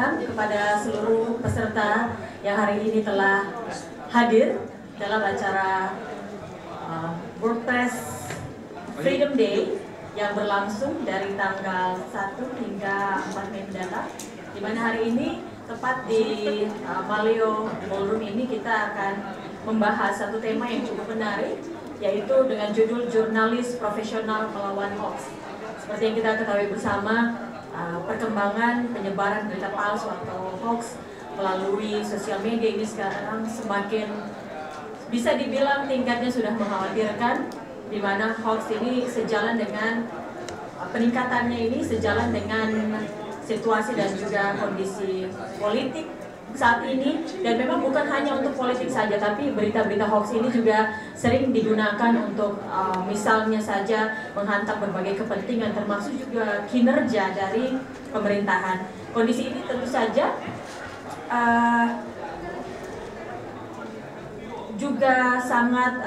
datang kepada seluruh peserta yang hari ini telah hadir dalam acara WordPress Freedom Day yang berlangsung dari tanggal 1 hingga 4 Mei mendatang, di mana hari ini tepat di Maleo Ballroom ini kita akan membahas satu tema yang cukup menarik, yaitu dengan judul Jurnalis Profesional Melawan Hoax. Seperti yang kita ketahui bersama, perkembangan penyebaran berita palsu atau hoax melalui sosial media ini sekarang semakin bisa dibilang tingkatnya sudah mengkhawatirkan, di mana hoax ini sejalan dengan peningkatannya ini sejalan dengan situasi dan juga kondisi politik saat ini. Dan memang bukan hanya untuk politik saja, tapi berita-berita hoax ini juga sering digunakan untuk misalnya saja menghantam berbagai kepentingan, termasuk juga kinerja dari pemerintahan. Kondisi ini tentu saja juga sangat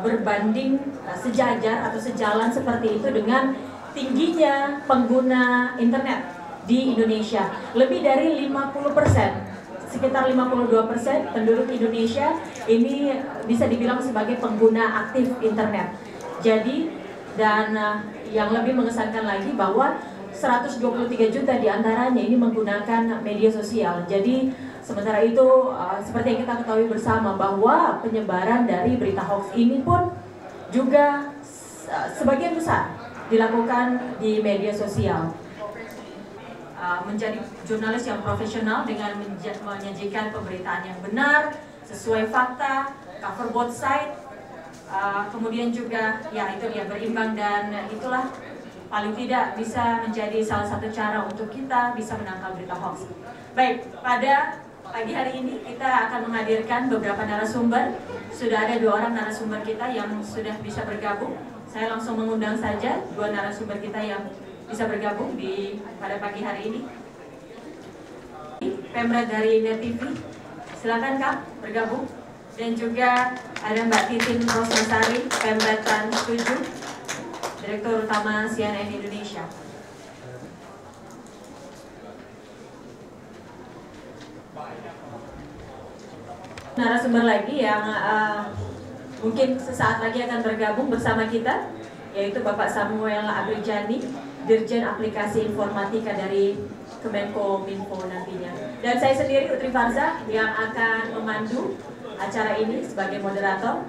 berbanding sejajar atau sejalan seperti itu dengan tingginya pengguna internet di Indonesia. Lebih dari 50%, sekitar 52% penduduk Indonesia ini bisa dibilang sebagai pengguna aktif internet. Jadi, dan yang lebih mengesankan lagi bahwa 123 juta diantaranya ini menggunakan media sosial. Jadi, sementara itu, seperti yang kita ketahui bersama bahwa penyebaran dari berita hoax ini pun juga sebagian besar dilakukan di media sosial. Menjadi jurnalis yang profesional dengan menyajikan pemberitaan yang benar, sesuai fakta, cover both side, kemudian juga ya itu dia berimbang, dan itulah paling tidak bisa menjadi salah satu cara untuk kita bisa menangkal berita hoax. Baik, pada pagi hari ini kita akan menghadirkan beberapa narasumber. Sudah ada 2 orang narasumber kita yang sudah bisa bergabung. Saya langsung mengundang saja 2 narasumber kita yang bisa bergabung pada pagi hari ini. Pemret dari Net TV, silakan Kak bergabung. Dan juga ada Mbak Titin Rosmasari, Pemret Trans 7, Direktur Utama CNN Indonesia. Narasumber lagi yang mungkin sesaat lagi akan bergabung bersama kita, yaitu Bapak Samuel Abrijani, Dirjen Aplikasi Informatika dari Kemenkominfo nantinya. Dan saya sendiri, Utri Farza, yang akan memandu acara ini sebagai moderator.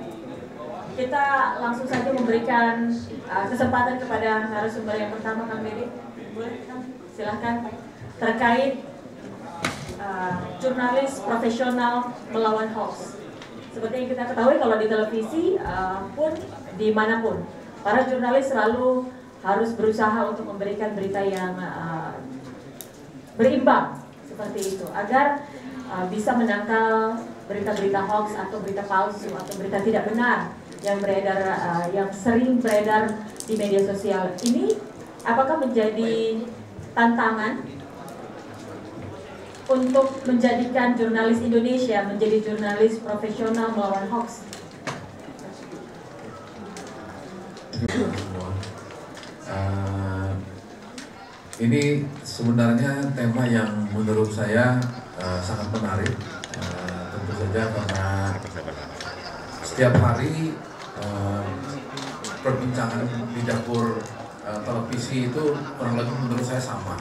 Kita langsung saja memberikan kesempatan kepada narasumber yang pertama, Kang Dede. Boleh, Kang? Silahkan. Terkait jurnalis profesional melawan hoax. Seperti yang kita ketahui, kalau di televisi pun dimanapun, para jurnalis selalu harus berusaha untuk memberikan berita yang berimbang seperti itu, agar bisa menangkal berita-berita hoax atau berita palsu atau berita tidak benar yang beredar, yang sering beredar di media sosial. Ini apakah menjadi tantangan untuk menjadikan jurnalis Indonesia menjadi jurnalis profesional melawan hoax? Ini sebenarnya tema yang menurut saya sangat menarik, tentu saja karena setiap hari perbincangan di dapur televisi itu kurang lebih menurut saya sama.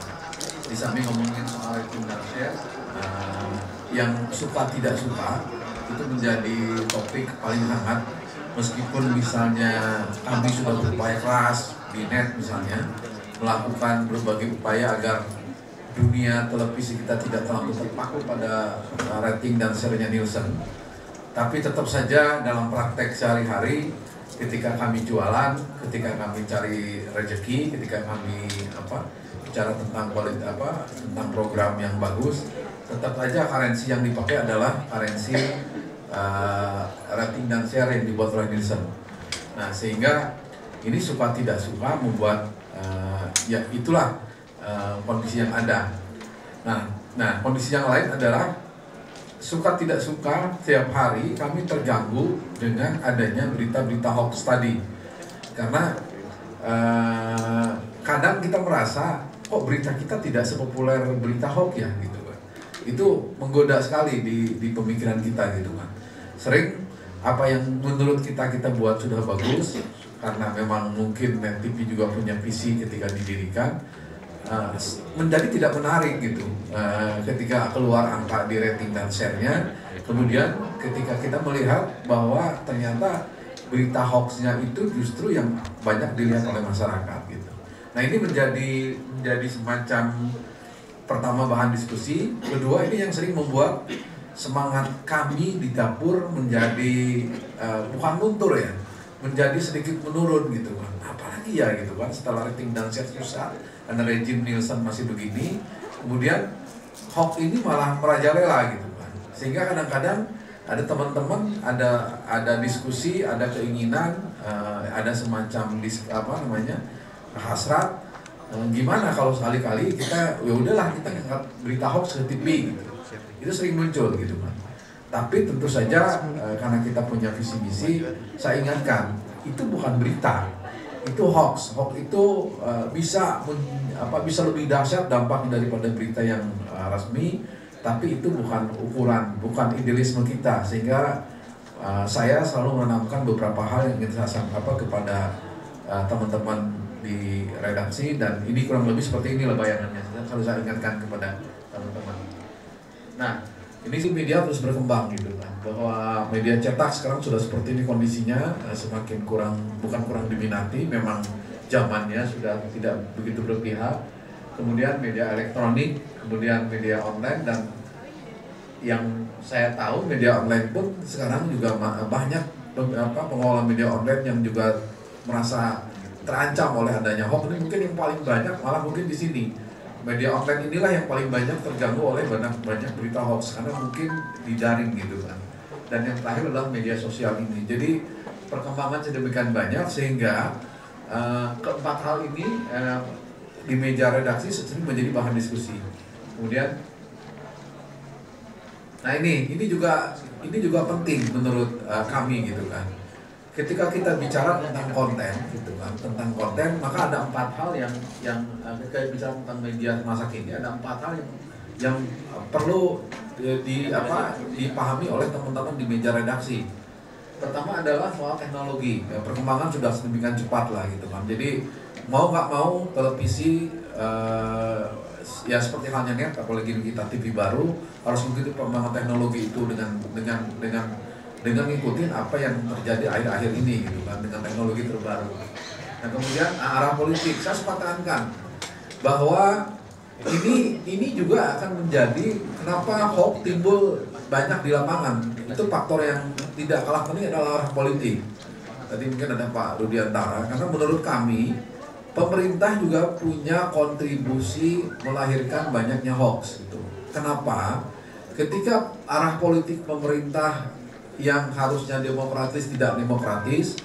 Di samping ngomongin soal rating dan share, yang suka tidak suka itu menjadi topik paling hangat. Meskipun misalnya kami sudah berupaya keras di net misalnya, melakukan berbagai upaya agar dunia televisi kita tidak terlalu terpaku pada rating dan share-nya Nielsen, tapi tetap saja dalam praktek sehari-hari, ketika kami jualan, ketika kami cari rezeki, ketika kami bicara tentang tentang program yang bagus, tetap saja karensi yang dipakai adalah karensi rating dan share yang dibuat oleh Nielsen. Nah, sehingga ini suka tidak suka membuat ya itulah kondisi yang ada. Nah, kondisi yang lain adalah suka tidak suka setiap hari kami terganggu dengan adanya berita-berita hoax tadi. Karena kadang kita merasa kok berita kita tidak sepopuler berita hoax ya gitu kan. itu menggoda sekali di pemikiran kita gitu kan. Sering apa yang menurut kita buat sudah bagus, karena memang mungkin Net TV juga punya visi ketika didirikan, menjadi tidak menarik gitu ketika keluar angka di rating dan share-nya. Kemudian ketika kita melihat bahwa ternyata berita hoax-nya itu justru yang banyak dilihat oleh masyarakat gitu. Nah, ini menjadi semacam pertama bahan diskusi. Kedua, ini yang sering membuat semangat kami di dapur menjadi bukan luntur ya, menjadi sedikit menurun gitu kan. Apalagi ya gitu kan, setelah rating dan share susah karena rejim Nielsen masih begini, kemudian hoax ini malah merajalela gitu kan. Sehingga kadang-kadang ada teman-teman, ada diskusi, ada keinginan, ada semacam hasrat, gimana kalau sekali-kali kita ya udahlah kita ngangkat berita hoax ke TV gitu. Itu sering muncul gitu kan. Tapi tentu saja karena kita punya visi misi, saya ingatkan itu bukan berita, itu hoax. Hoax itu bisa lebih dahsyat dampak daripada berita yang resmi, tapi itu bukan ukuran, bukan idealisme kita. Sehingga saya selalu menanamkan beberapa hal yang ingin saya sampaikan kepada teman-teman di redaksi, dan ini kurang lebih seperti inilah bayangannya. Selalu saya ingatkan kepada teman-teman. Nah, ini sih media terus berkembang gitu kan, bahwa media cetak sekarang sudah seperti ini kondisinya, semakin bukan kurang diminati, memang zamannya sudah tidak begitu berpihak. Kemudian media elektronik, kemudian media online, dan yang saya tahu media online pun sekarang juga banyak pengelola media online yang juga merasa terancam oleh adanya hoax. Ini mungkin yang paling banyak malah mungkin di sini. Media online inilah yang paling banyak terganggu oleh banyak berita hoax, karena mungkin di daring gitu kan. Dan yang terakhir adalah media sosial ini. Jadi perkembangan sedemikian banyak sehingga keempat hal ini di meja redaksi sering menjadi bahan diskusi. Kemudian, nah ini juga penting menurut kami gitu kan. Ketika kita bicara tentang konten gitu kan, tentang konten, maka ada 4 hal yang ketika bicara tentang media masa kini, ada 4 hal yang perlu dipahami oleh teman-teman di meja redaksi. Pertama adalah soal teknologi. Perkembangan sudah sedemikian cepat lah gitu kan. Jadi mau nggak mau televisi ya seperti halnya net, apalagi kita TV baru harus mengikuti perkembangan teknologi itu dengan ngikutin apa yang terjadi akhir-akhir ini gitu kan, dengan teknologi terbaru. Nah, kemudian arah politik, saya sepakat bahwa ini juga akan menjadi kenapa hoax timbul banyak di lapangan. Itu faktor yang tidak kalah penting adalah arah politik. Tadi mungkin ada Pak Rudiantara, karena menurut kami pemerintah juga punya kontribusi melahirkan banyaknya hoax gitu. Kenapa? Ketika arah politik pemerintah yang harusnya demokratis tidak demokratis,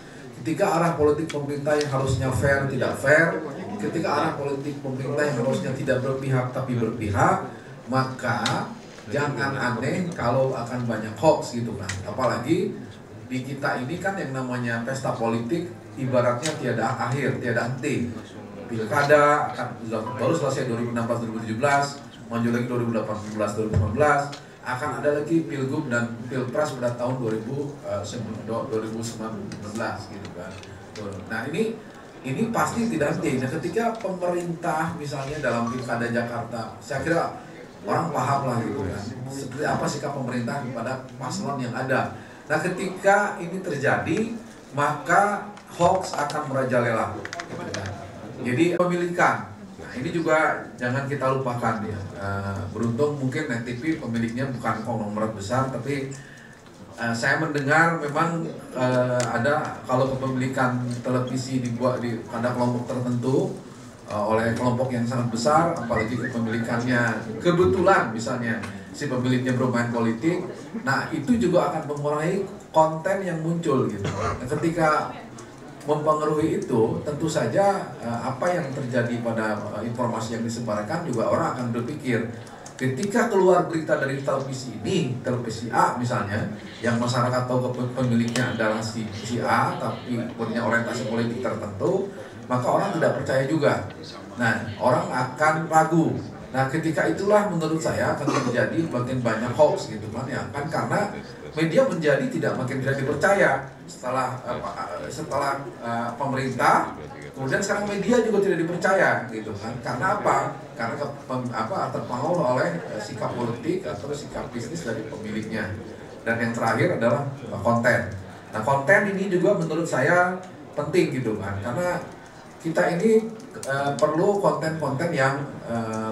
ketika arah politik pemerintah yang harusnya fair tidak fair, ketika arah politik pemerintah yang harusnya tidak berpihak tapi berpihak, maka jangan aneh kalau akan banyak hoax gitu kan. Apalagi di kita ini kan yang namanya pesta politik ibaratnya tiada akhir, tiada henti. Pilkada baru selesai 2016-2017, maju lagi 2018-2019, akan ada lagi pilgub dan pilpres pada tahun 2019 gitu kan. Nah ini pasti tidak henti. Nah, ketika pemerintah misalnya dalam pilkada Jakarta, saya kira orang paham lah gitu kan, seperti apa sikap pemerintah kepada paslon yang ada. Nah, ketika ini terjadi, maka hoax akan merajalela gitu kan. Jadi pemilikan, nah ini juga jangan kita lupakan ya. Beruntung mungkin Net TV pemiliknya bukan konglomerat besar, tapi saya mendengar memang ada kalau kepemilikan televisi dibuat pada kelompok tertentu oleh kelompok yang sangat besar, apalagi kepemilikannya kebetulan misalnya si pemiliknya bermain politik, nah itu juga akan mengurangi konten yang muncul gitu. Nah, ketika mempengaruhi itu, tentu saja apa yang terjadi pada informasi yang disebarkan juga orang akan berpikir, ketika keluar berita dari televisi ini, televisi A misalnya, yang masyarakat tahu pemiliknya adalah si A, tapi punya orientasi politik tertentu, maka orang tidak percaya juga. Nah, orang akan ragu. Nah ketika itulah menurut saya akan terjadi makin banyak hoax gitu kan ya kan, karena media menjadi makin tidak dipercaya setelah pemerintah, kemudian sekarang media juga tidak dipercaya gitu kan. Karena apa? Karena terpengaruh oleh sikap politik atau sikap bisnis dari pemiliknya. Dan yang terakhir adalah konten. Nah konten ini juga menurut saya penting gitu kan, karena kita ini perlu konten-konten yang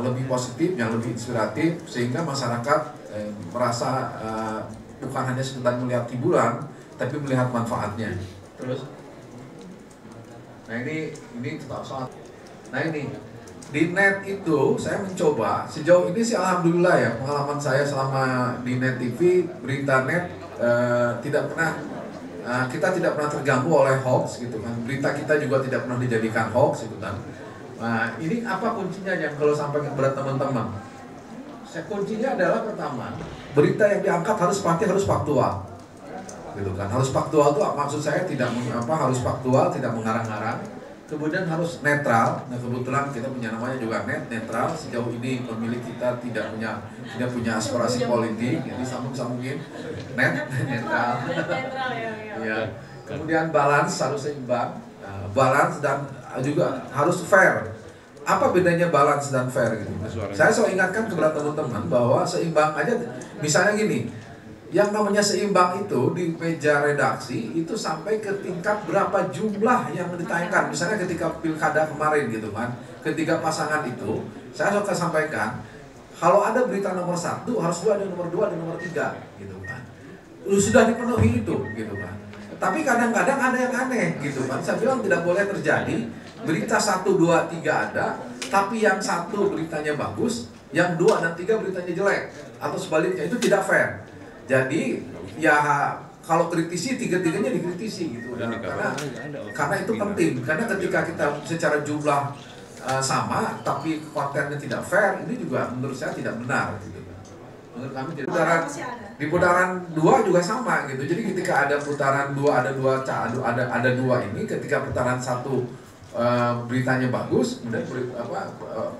lebih positif, yang lebih inspiratif, sehingga masyarakat merasa bukan hanya sekedar melihat hiburan, tapi melihat manfaatnya. Terus, nah ini soal. Nah ini di net itu saya mencoba sejauh ini sih alhamdulillah ya, pengalaman saya selama di Net TV, berita net kita tidak pernah terganggu oleh hoax gitu kan. Berita kita juga tidak pernah dijadikan hoax gitu kan. Nah, ini apa kuncinya yang kalau sampai berat teman-teman? Kuncinya adalah pertama, berita yang diangkat harus faktual. Gitu kan. Harus faktual itu maksud saya harus faktual, tidak mengarang-arang. Kemudian harus netral. Nah, kebetulan kita punya namanya juga netral. Sejauh ini pemilik kita tidak punya aspirasi politik, jadi sambung-sambungin netral. Ya. Kemudian balance, harus seimbang. Balance dan juga harus fair. Apa bedanya balance dan fair gitu? Saya selalu ingatkan kepada teman-teman bahwa seimbang aja. Misalnya gini, yang namanya seimbang itu di meja redaksi itu sampai ke tingkat berapa jumlah yang ditayangkan. Misalnya ketika pilkada kemarin gitu kan, ketika pasangan itu, saya suka sampaikan, kalau ada berita nomor 1 harus ada nomor 2 dan nomor 3 gitu kan. Sudah dipenuhi itu gitu kan. Tapi kadang-kadang ada yang aneh gitu kan. Saya bilang tidak boleh terjadi berita 1, 2, 3 ada, tapi yang 1 beritanya bagus, yang 2 dan 3 beritanya jelek, atau sebaliknya, itu tidak fair. Jadi ya kalau kritisi tiga-tiganya dikritisi gitu, karena itu penting. Karena ketika kita secara jumlah sama tapi kontennya tidak fair, ini juga menurut saya tidak benar gitu. Menurut kami di putaran 2 juga sama gitu. Jadi ketika ada putaran 2 ada dua ini, ketika putaran 1 beritanya bagus, kemudian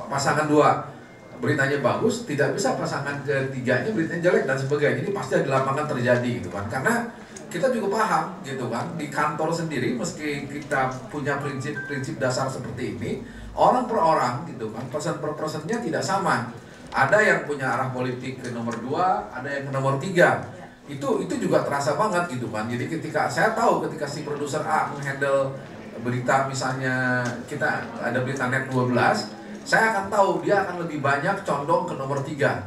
pasangan 2 beritanya bagus, tidak bisa pasangan ketiganya beritanya jelek dan sebagainya. Ini pasti di lapangan terjadi gitu kan. Karena kita juga paham gitu kan, di kantor sendiri meski kita punya prinsip dasar seperti ini, orang per orang gitu kan, person per personnya tidak sama. Ada yang punya arah politik ke nomor 2, ada yang ke nomor 3. Itu juga terasa banget gitu kan. Jadi ketika saya tahu ketika si produser A menghandle berita, misalnya kita ada berita net 12, saya akan tahu dia akan lebih banyak condong ke nomor 3.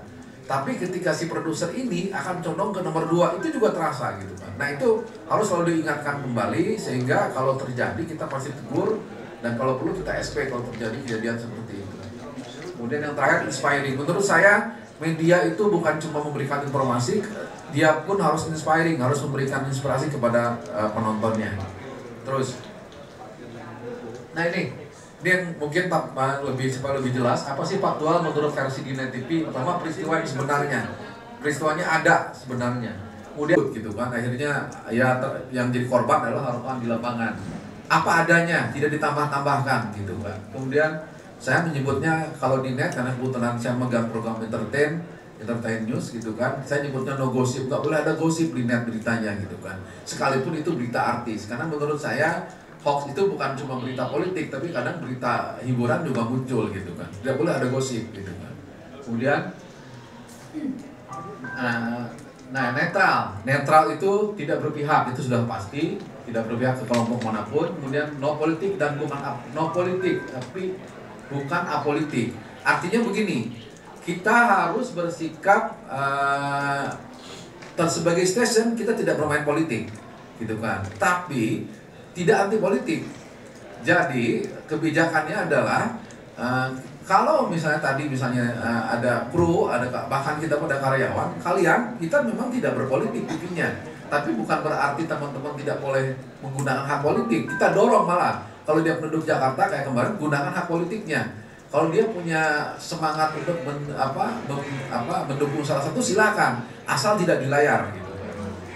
Tapi ketika si produser ini akan condong ke nomor 2, itu juga terasa gitu kan. Nah itu harus selalu diingatkan kembali, sehingga kalau terjadi kita pasti tegur, dan kalau perlu kita SP kalau terjadi kejadian seperti itu. Kemudian yang terakhir, inspiring. Menurut saya media itu bukan cuma memberikan informasi, dia pun harus inspiring, harus memberikan inspirasi kepada penontonnya. Terus, nah ini yang mungkin lebih jelas, apa sih faktual menurut versi di Net TV. Pertama, peristiwa yang sebenarnya, peristiwanya ada sebenarnya. Kemudian gitu kan, akhirnya ya yang jadi korban adalah harapan di lapangan. Apa adanya, tidak ditambah-tambahkan gitu kan. Kemudian saya menyebutnya kalau di net, karena kebetulan saya megang program entertain news gitu kan, saya nyebutnya no gosip. Gak boleh ada gosip di net beritanya gitu kan, sekalipun itu berita artis. Karena menurut saya hoax itu bukan cuma berita politik, tapi kadang berita hiburan juga muncul gitu kan. Tidak boleh ada gosip gitu kan. Kemudian netral itu tidak berpihak, itu sudah pasti, tidak berpihak ke kelompok manapun. Kemudian no politik dan bukan no politik tapi bukan apolitik. Artinya begini, kita harus bersikap sebagai station, kita tidak bermain politik gitu kan, tapi tidak anti politik. Jadi kebijakannya adalah kalau misalnya ada kru, bahkan kita pada karyawan, kita memang tidak berpolitik bikinnya. Tapi bukan berarti teman-teman tidak boleh menggunakan hak politik. Kita dorong malah. Kalau dia penduduk Jakarta kayak kemarin, gunakan hak politiknya. Kalau dia punya semangat untuk mendukung salah satu, silakan, asal tidak di layar gitu.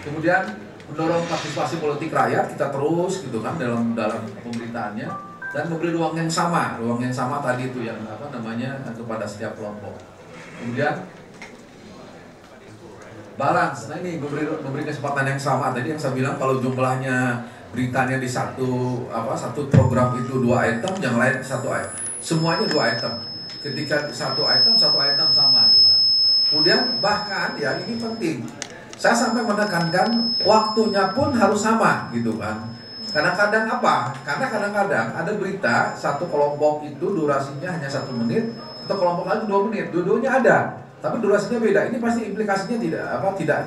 Kemudian mendorong partisipasi politik rakyat, kita terus gitu kan dalam pemerintahannya. dan memberi ruang yang sama tadi itu yang apa namanya kepada setiap kelompok. Kemudian balance, nah ini memberi kesempatan yang sama. Tadi yang saya bilang kalau jumlahnya beritanya di satu program itu 2 item, yang lain 1 item, semuanya 2 item. Ketika satu item sama gitu. Kemudian bahkan ya ini penting, saya sampai menekankan waktunya pun harus sama gitu kan. Kadang-kadang apa? Karena kadang-kadang ada berita satu kelompok itu durasinya hanya 1 menit, atau kelompok lain 2 menit, dua-duanya ada, tapi durasinya beda. Ini pasti implikasinya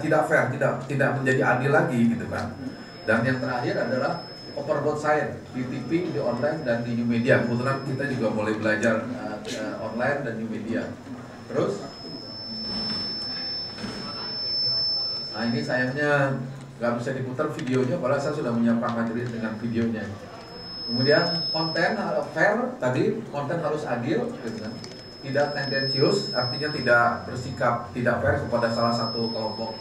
tidak fair, tidak menjadi adil lagi gitu kan. Dan yang terakhir adalah over both side di TV, di online dan di new media. Kebetulan kita juga mulai belajar online dan new media. Terus, nah ini sayangnya nggak bisa diputar videonya, padahal saya sudah menyiapkan materi dengan videonya. Kemudian konten fair, tadi konten harus adil, gitu kan? Tidak tendensius, artinya tidak bersikap tidak fair kepada salah satu kelompok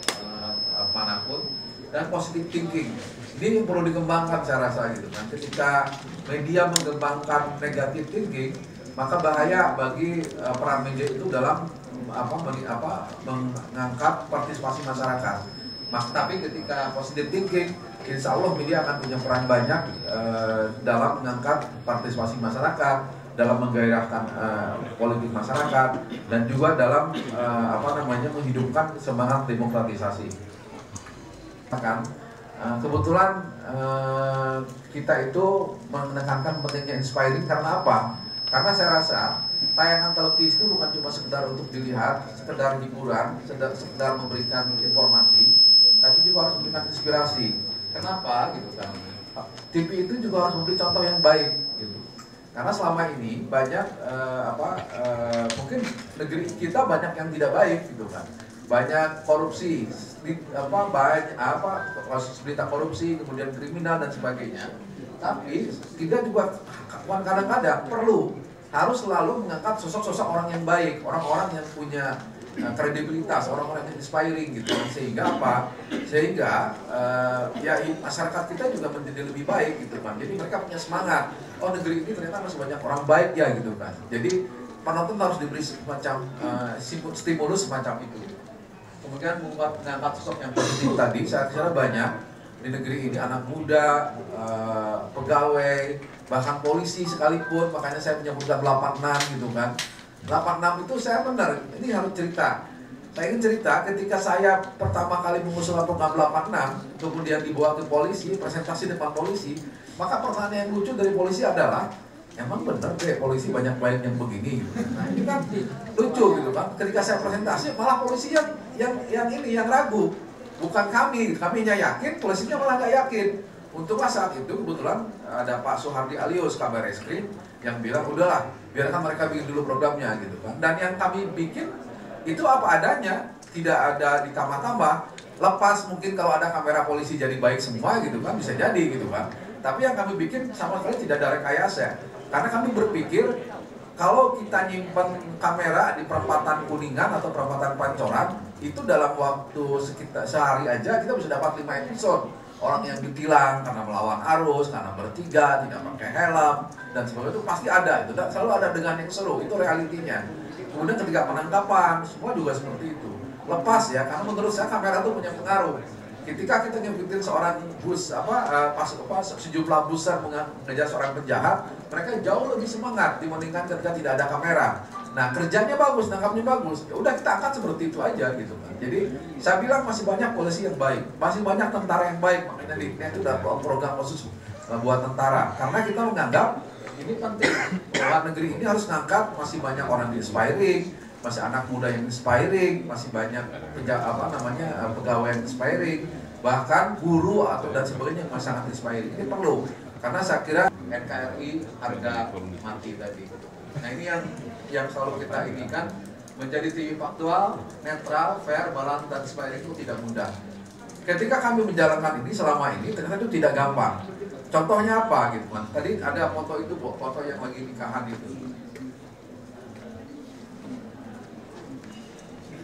manapun. Dan positive thinking, ini yang perlu dikembangkan saya rasa gitu kan. Ketika media mengembangkan negative thinking, maka bahaya bagi peran media itu dalam mengangkat partisipasi masyarakat. Tapi ketika positive thinking, insya Allah media akan punya peran banyak dalam mengangkat partisipasi masyarakat, dalam menggairahkan politik masyarakat, dan juga dalam menghidupkan semangat demokratisasi. Kebetulan kita itu menekankan pentingnya inspiring karena apa? Karena saya rasa tayangan televisi itu bukan cuma sekedar untuk dilihat, sekedar hiburan, sekedar memberikan informasi, tapi juga harus memberikan inspirasi. Kenapa gitu kan? TV itu juga harus memberi contoh yang baik gitu. Karena selama ini banyak mungkin negeri kita banyak yang tidak baik gitu kan. Banyak korupsi, proses berita korupsi, kemudian kriminal dan sebagainya. Tapi kita juga kadang-kadang harus selalu mengangkat sosok-sosok orang yang baik, orang-orang yang punya kredibilitas, orang-orang yang inspiring gitu. Sehingga masyarakat kita juga menjadi lebih baik gitu kan. Jadi mereka punya semangat. Oh, negeri ini ternyata masih banyak orang baik ya gitu kan. Jadi penonton harus diberi semacam stimulus semacam itu. Kemudian mengangkat sosok yang positif tadi, saya kira banyak di negeri ini, anak muda, pegawai, bahkan polisi sekalipun. Makanya saya menyebutkan 86 gitu kan. 86 itu saya benar, ini harus cerita. Saya ingin cerita ketika saya pertama kali mengusulkan program 86, kemudian dibawa ke polisi, presentasi depan polisi, maka pertanyaan yang lucu dari polisi adalah, emang bener deh polisi banyak baik yang begini gitu. Nah ini kan lucu gitu kan. Ketika saya presentasi malah polisi yang ragu, bukan kaminya yakin, polisinya malah nggak yakin. Untunglah saat itu kebetulan ada Pak Soehardi Alius Kabar Eskrim yang bilang udahlah biarkan mereka bikin dulu programnya gitu kan. Dan yang kami bikin itu apa adanya, tidak ada ditambah-tambah. Lepas mungkin kalau ada kamera polisi jadi baik semua gitu kan, bisa jadi gitu kan. Tapi yang kami bikin sama sekali tidak ada rekayasa. Karena kami berpikir kalau kita nyimpen kamera di perempatan Kuningan atau perempatan Pancoran, itu dalam waktu sekitar sehari aja kita bisa dapat 5 episode. Orang yang ditilang karena melawan arus, karena bertiga, tidak pakai helm, dan sebagainya itu pasti ada. Itu selalu ada dengan yang seru, itu realitinya. Kemudian ketika penangkapan, semua juga seperti itu. Lepas ya, karena menurut saya kamera itu punya pengaruh. Ketika kita nyempitin seorang sejumlah buser mengejar seorang penjahat, mereka jauh lebih semangat dibandingkan ketika tidak ada kamera. Nah kerjanya bagus, nangkapnya bagus, ya udah kita angkat seperti itu aja gitu kan. Jadi saya bilang masih banyak polisi yang baik, masih banyak tentara yang baik, makanya itu udah program khusus buat tentara. Karena kita menganggap ini penting, bahwa negeri ini harus ngangkat masih banyak orang yang inspiring, masih anak muda yang inspiring, masih banyak pegawai yang inspiring, bahkan guru dan sebagainya yang masih sangat inspiring. Ini perlu, karena saya kira NKRI harga mati tadi. Nah ini yang selalu kita inginkan, menjadi TV faktual, netral, fair, balance, dan inspiring itu tidak mudah. Ketika kami menjalankan ini selama ini, ternyata itu tidak gampang. Contohnya apa gitu kan? Tadi ada foto itu, foto yang lagi nikahan itu.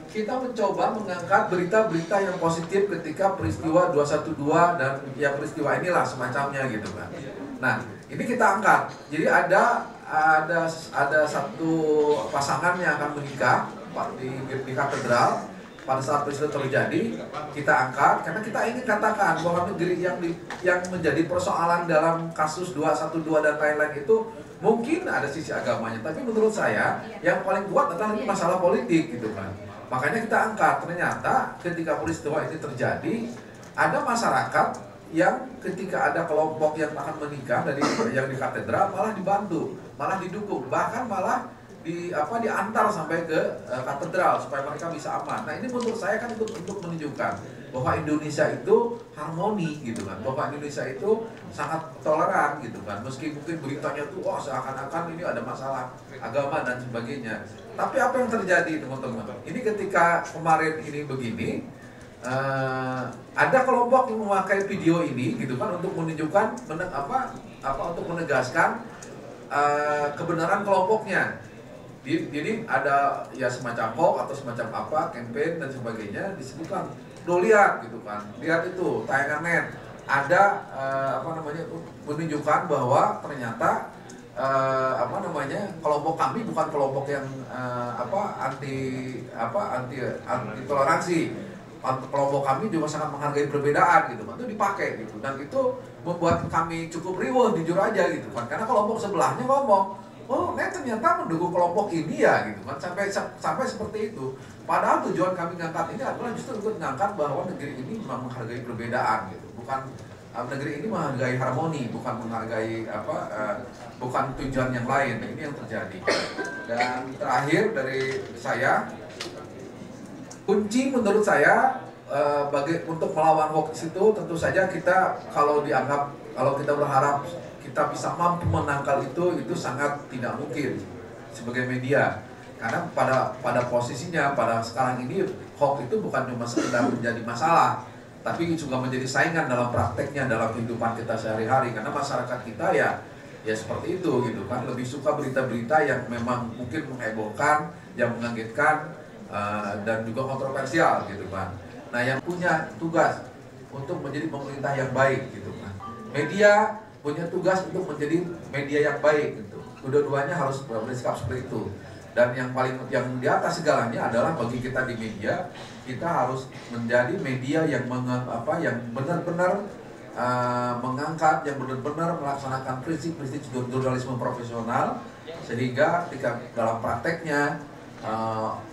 kita mencoba mengangkat berita-berita yang positif ketika peristiwa 212 dan ya peristiwa inilah semacamnya gitu kan. Nah, ini kita angkat. Jadi ada satu pasangan yang akan menikah di katedral. Pada saat peristiwa terjadi, kita angkat karena kita ingin katakan bahwa negeri yang menjadi persoalan dalam kasus 212 dan lain-lain itu mungkin ada sisi agamanya, tapi menurut saya yang paling kuat adalah masalah politik gitu kan. Makanya kita angkat, ternyata ketika peristiwa ini terjadi, ada masyarakat yang ketika ada kelompok yang akan menikah dari yang di katedral malah dibantu, malah didukung, bahkan malah diantar sampai ke katedral supaya mereka bisa aman. Nah, ini menurut saya kan untuk menunjukkan bahwa Indonesia itu harmoni gitu kan, bahwa Indonesia itu sangat toleran gitu kan, meski mungkin beritanya tuh seakan-akan ini ada masalah agama dan sebagainya. Tapi apa yang terjadi teman-teman? Ini ketika kemarin ini begini, ada kelompok yang memakai video ini gitu kan untuk menunjukkan untuk menegaskan kebenaran kelompoknya. Jadi ada ya semacam hoax atau semacam apa, campaign dan sebagainya, disebutkan, lo lihat gitu kan, lihat itu tayangan net, ada menunjukkan bahwa ternyata kelompok kami bukan kelompok yang anti toleransi. Kelompok kami juga sangat menghargai perbedaan gitu kan, itu dipakai gitu, dan itu membuat kami cukup riuh jujur aja gitu kan, karena kelompok sebelahnya ngomong, ternyata mendukung kelompok ini ya gitu kan, sampai seperti itu. Padahal tujuan kami ngangkat ini adalah justru untuk mengangkat bahwa negeri ini memang menghargai perbedaan gitu, bukan negeri ini menghargai harmoni, bukan menghargai bukan tujuan yang lain. Nah, ini yang terjadi. Dan terakhir dari saya, kunci menurut saya untuk melawan hoax itu tentu saja kita kalau kita berharap kita bisa mampu menangkal itu sangat tidak mungkin sebagai media, karena pada posisinya pada sekarang ini hoax itu bukan cuma sekedar menjadi masalah, tapi juga menjadi saingan dalam prakteknya dalam kehidupan kita sehari-hari, karena masyarakat kita ya seperti itu gitu kan, lebih suka berita-berita yang memang mungkin menghebohkan, yang mengagetkan dan juga kontroversial gitu kan. Nah, yang punya tugas untuk menjadi pemerintah yang baik gitu kan, media punya tugas untuk menjadi media yang baik gitu. Dua-duanya harus bersikap seperti itu. Dan yang di atas segalanya adalah bagi kita di media, kita harus menjadi media yang benar-benar mengangkat, yang benar-benar melaksanakan prinsip-prinsip jurnalisme profesional, sehingga ketika dalam prakteknya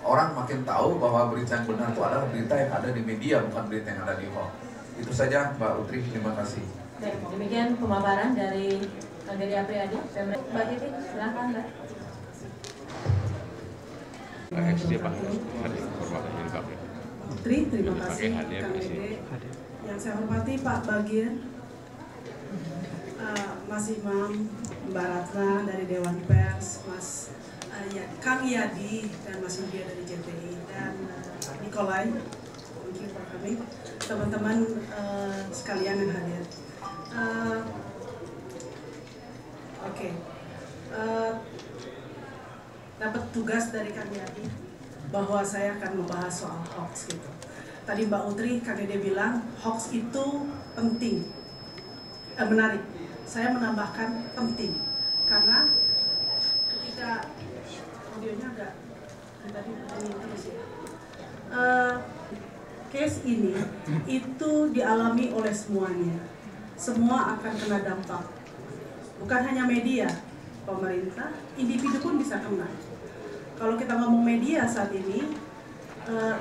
orang makin tahu bahwa berita yang benar itu adalah berita yang ada di media, bukan berita yang ada di hoax. Itu saja Mbak Utri, terima kasih. Baik, demikian pemaparan dari Kang Dede Apriyadi. Mbak Titi, silakan Mbak. Putri, terima kasih Kang Dede. Yang saya hormati Pak Bagian, Mas Imam, Mbak Ratna dari Dewan Pers, Mas Kang Yadi dan Mas India dari JTI, dan Nikolai, mungkin Pak kami, teman-teman sekalian yang hadir. Dapat tugas dari Kang Yadi bahwa saya akan membahas soal hoax gitu. Tadi Mbak Utri, Kang Dede bilang hoax itu penting, menarik. Saya menambahkan penting karena ketika audionya agak tadi terus ya. Case ini itu dialami oleh semuanya. Semua akan kena dampak. Bukan hanya media, pemerintah, individu pun bisa kena. Kalau kita ngomong media saat ini,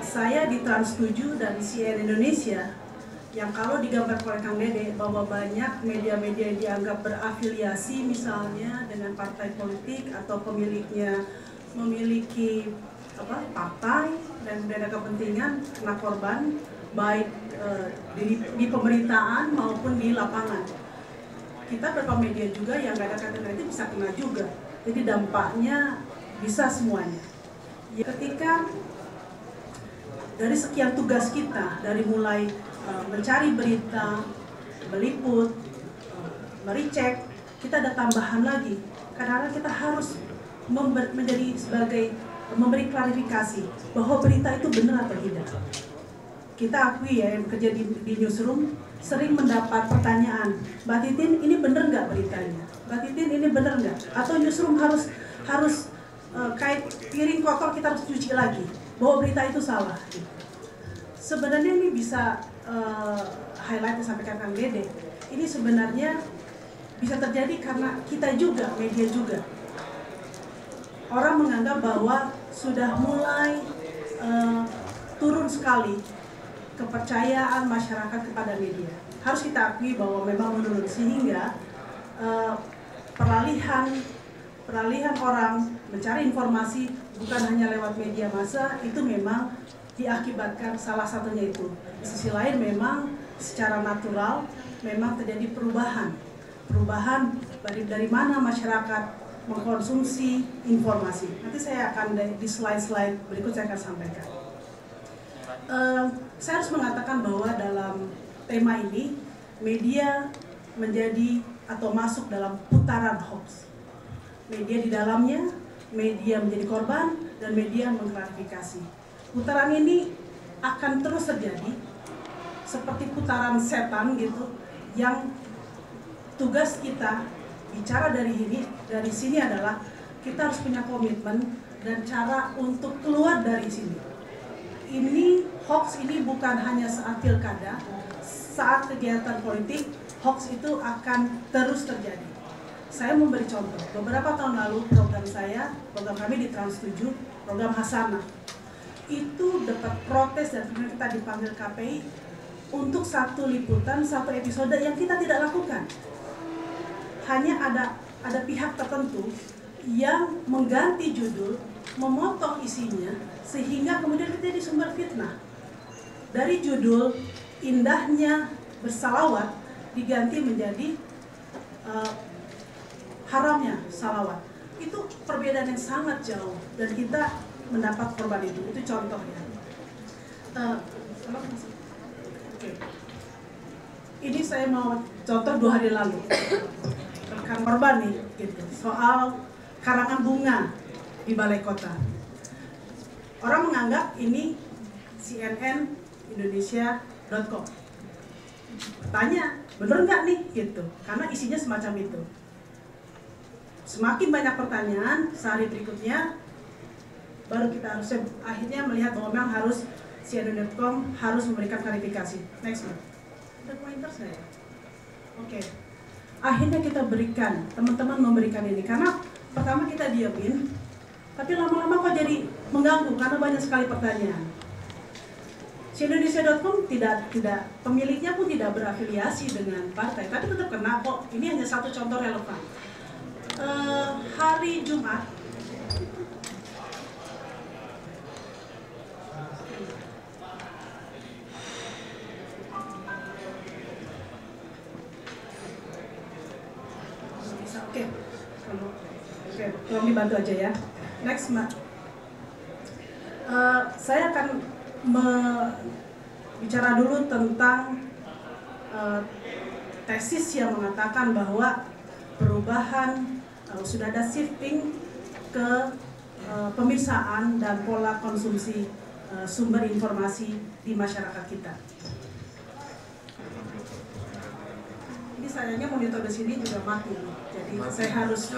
saya di Trans 7 dan CNN Indonesia, yang kalau digambar oleh Kang Dede bahwa banyak media-media yang dianggap berafiliasi misalnya dengan partai politik atau pemiliknya memiliki partai dan ada kepentingan kena korban baik di pemerintahan maupun di lapangan. Kita beberapa media juga yang nggak ada kaitan itu bisa kena juga. Jadi dampaknya bisa semuanya. Ketika dari sekian tugas kita, dari mulai mencari berita, meliput, mericek, kita ada tambahan lagi. Kadang-kadang kita harus menjadi sebagai memberi klarifikasi bahwa berita itu benar atau tidak. Kita akui ya, yang bekerja di newsroom sering mendapat pertanyaan, Mbak Titin ini benar nggak beritanya? Mbak Titin ini benar nggak? Atau newsroom harus kayak piring kotor kita harus cuci lagi bahwa berita itu salah. Sebenarnya ini bisa highlight yang disampaikan Kang Dede. Ini sebenarnya bisa terjadi karena kita juga, media juga. Orang menganggap bahwa sudah mulai turun sekali kepercayaan masyarakat kepada media. Harus kita akui bahwa memang menurun, sehingga peralihan orang mencari informasi bukan hanya lewat media massa itu memang diakibatkan salah satunya itu. Di sisi lain memang secara natural memang terjadi perubahan dari mana masyarakat mengkonsumsi informasi. Nanti saya akan di slide-slide berikut saya akan sampaikan. Saya harus mengatakan bahwa dalam tema ini media menjadi atau masuk dalam putaran hoax. Media di dalamnya, media menjadi korban dan media mengklarifikasi. Putaran ini akan terus terjadi seperti putaran setan gitu, yang tugas kita bicara dari sini adalah kita harus punya komitmen dan cara untuk keluar dari sini. Ini hoax ini bukan hanya saat pilkada, saat kegiatan politik, hoax itu akan terus terjadi. Saya memberi contoh, beberapa tahun lalu program kami di Trans 7, program Hasanah, itu dapat protes dan kita dipanggil KPI untuk satu liputan, satu episode yang kita tidak lakukan. Hanya ada pihak tertentu yang mengganti judul, memotong isinya, sehingga kemudian kita jadi sumber fitnah. Dari judul indahnya bersalawat diganti menjadi haramnya salawat. Itu perbedaan yang sangat jauh dan kita mendapat korban itu contohnya. Ini saya mau contoh 2 hari lalu rekan korban nih gitu, soal karangan bunga di Balai Kota. Orang menganggap ini CNN Indonesia.com. Tanya, bener nggak nih gitu, karena isinya semacam itu. Semakin banyak pertanyaan, sehari berikutnya baru kita harus akhirnya melihat bahwa memang harus CNN.com harus memberikan klarifikasi. Next one. Ada pointer saya. Oke. Akhirnya kita berikan, teman-teman memberikan ini karena pertama kita diamin, tapi lama-lama kok jadi mengganggu karena banyak sekali pertanyaan. CNN.com tidak pemiliknya pun tidak berafiliasi dengan partai, tapi tetap kena kok. Ini hanya satu contoh relevan. Hari Jumat Oke, tolong dibantu aja ya. Next, Mbak. Saya akan bicara dulu tentang tesis yang mengatakan bahwa perubahan sudah ada shifting ke pemirsaan dan pola konsumsi sumber informasi di masyarakat kita. Ini sayangnya monitor di sini juga mati, jadi saya harus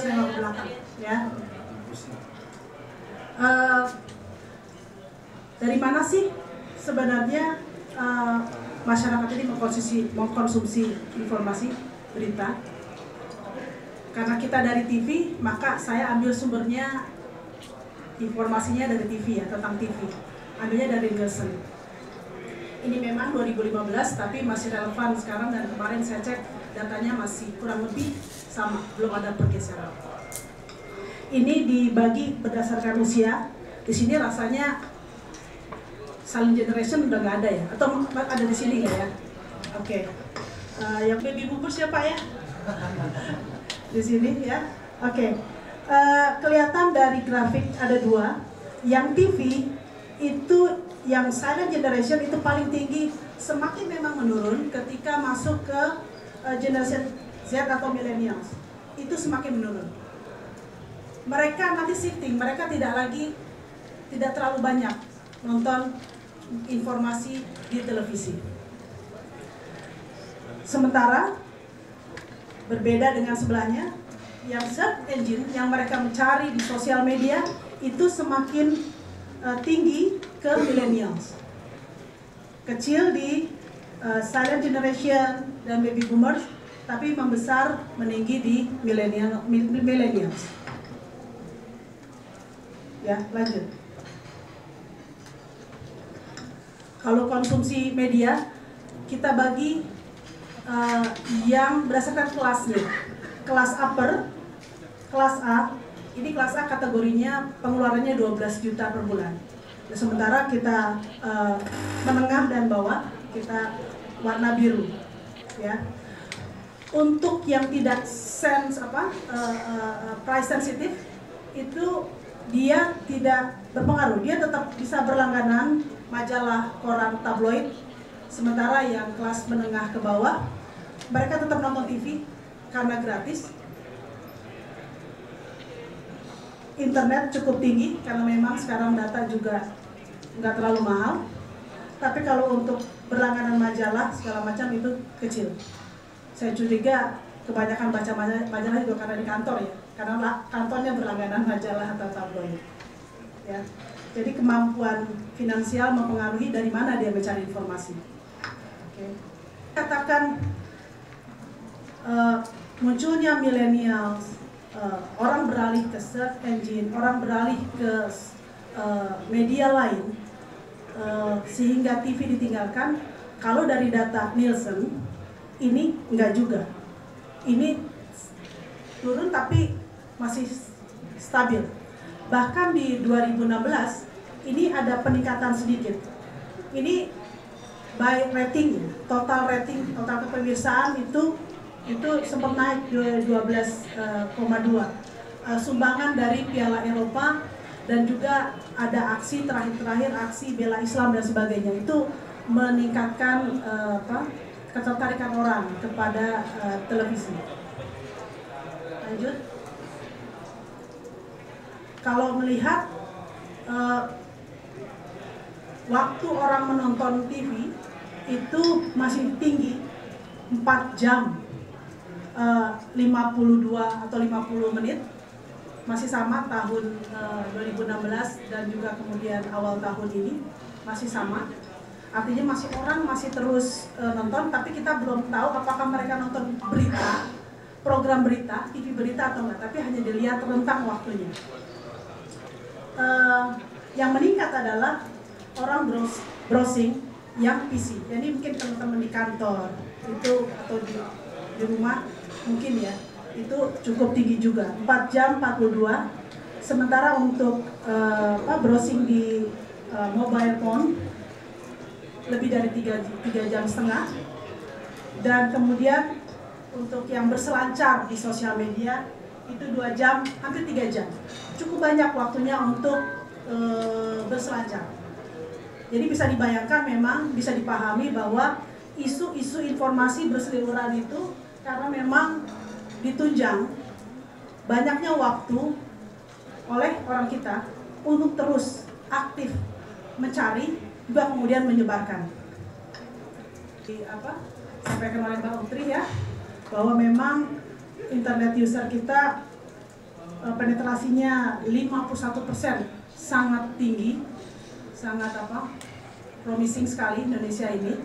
nengok ke belakang, ya. Dari mana sih sebenarnya masyarakat ini mengkonsumsi informasi berita? Karena kita dari TV, maka saya ambil sumbernya informasinya dari TV ya, tentang TV. Ambilnya dari Nielsen. Ini memang 2015 tapi masih relevan sekarang, dan kemarin saya cek datanya masih kurang lebih sama, belum ada pergeseran. Ini dibagi berdasarkan usia. Di sini rasanya silent generation udah nggak ada ya, atau ada di sini nggak ya? Oke. Yang baby boomer siapa ya? Di sini ya. Oke. Kelihatan dari grafik ada 2. Yang TV itu yang silent generation itu paling tinggi, semakin memang menurun ketika masuk ke generation Z atau millennials. Itu semakin menurun. mereka nanti shifting, mereka tidak terlalu banyak nonton informasi di televisi. Sementara berbeda dengan sebelahnya, yang search engine yang mereka mencari di sosial media itu semakin tinggi ke millennials. Kecil di silent generation dan baby boomers, tapi membesar meninggi di millennials. Ya, lanjut. Kalau konsumsi media, kita bagi yang berdasarkan kelasnya. Kelas upper, kelas A, ini kelas A kategorinya pengeluarannya 12 juta per bulan. Sementara kita menengah dan bawah, kita warna biru, ya. Untuk yang tidak price sensitive, itu dia tidak berpengaruh, dia tetap bisa berlangganan majalah, koran, tabloid. Sementara yang kelas menengah ke bawah, mereka tetap nonton TV karena gratis. Internet cukup tinggi karena memang sekarang data juga nggak terlalu mahal. Tapi kalau untuk berlangganan majalah segala macam itu kecil. Saya curiga kebanyakan baca majalah juga karena di kantor ya, karena kantornya berlangganan majalah atau tabloid. Ya. Jadi kemampuan finansial mempengaruhi dari mana dia mencari informasi. Oke. Katakan munculnya millennials, orang beralih ke search engine, orang beralih ke media lain, sehingga TV ditinggalkan. Kalau dari data Nielsen, ini enggak juga. Ini turun tapi masih stabil. Bahkan di 2016 ini ada peningkatan sedikit. Ini by rating, total kepemirsaan itu sempat naik 12,2. Sumbangan dari Piala Eropa dan juga ada aksi terakhir aksi bela Islam dan sebagainya, itu meningkatkan ketertarikan orang kepada televisi. Lanjut. Kalau melihat waktu orang menonton TV itu masih tinggi, 4 jam 52 atau 50 menit, masih sama tahun 2016 dan juga kemudian awal tahun ini masih sama. Artinya orang masih terus nonton, tapi kita belum tahu apakah mereka nonton berita, program berita, TV berita atau enggak, tapi hanya dilihat rentang waktunya. Yang meningkat adalah orang browsing yang PC. Jadi mungkin teman-teman di kantor itu atau di rumah mungkin ya, itu cukup tinggi juga, 4 jam 42. Sementara untuk browsing di mobile phone lebih dari 3 jam setengah. Dan kemudian untuk yang berselancar di sosial media itu 2 jam, hampir 3 jam. Cukup banyak waktunya untuk berselancar. Jadi bisa dibayangkan, memang bisa dipahami bahwa isu-isu informasi berseliweran itu karena memang ditunjang banyaknya waktu oleh orang kita untuk terus aktif mencari, juga kemudian menyebarkan. Sampaikan oleh Mbak Utri ya, bahwa memang internet user kita penetrasinya 51%, sangat tinggi, sangat promising sekali Indonesia ini.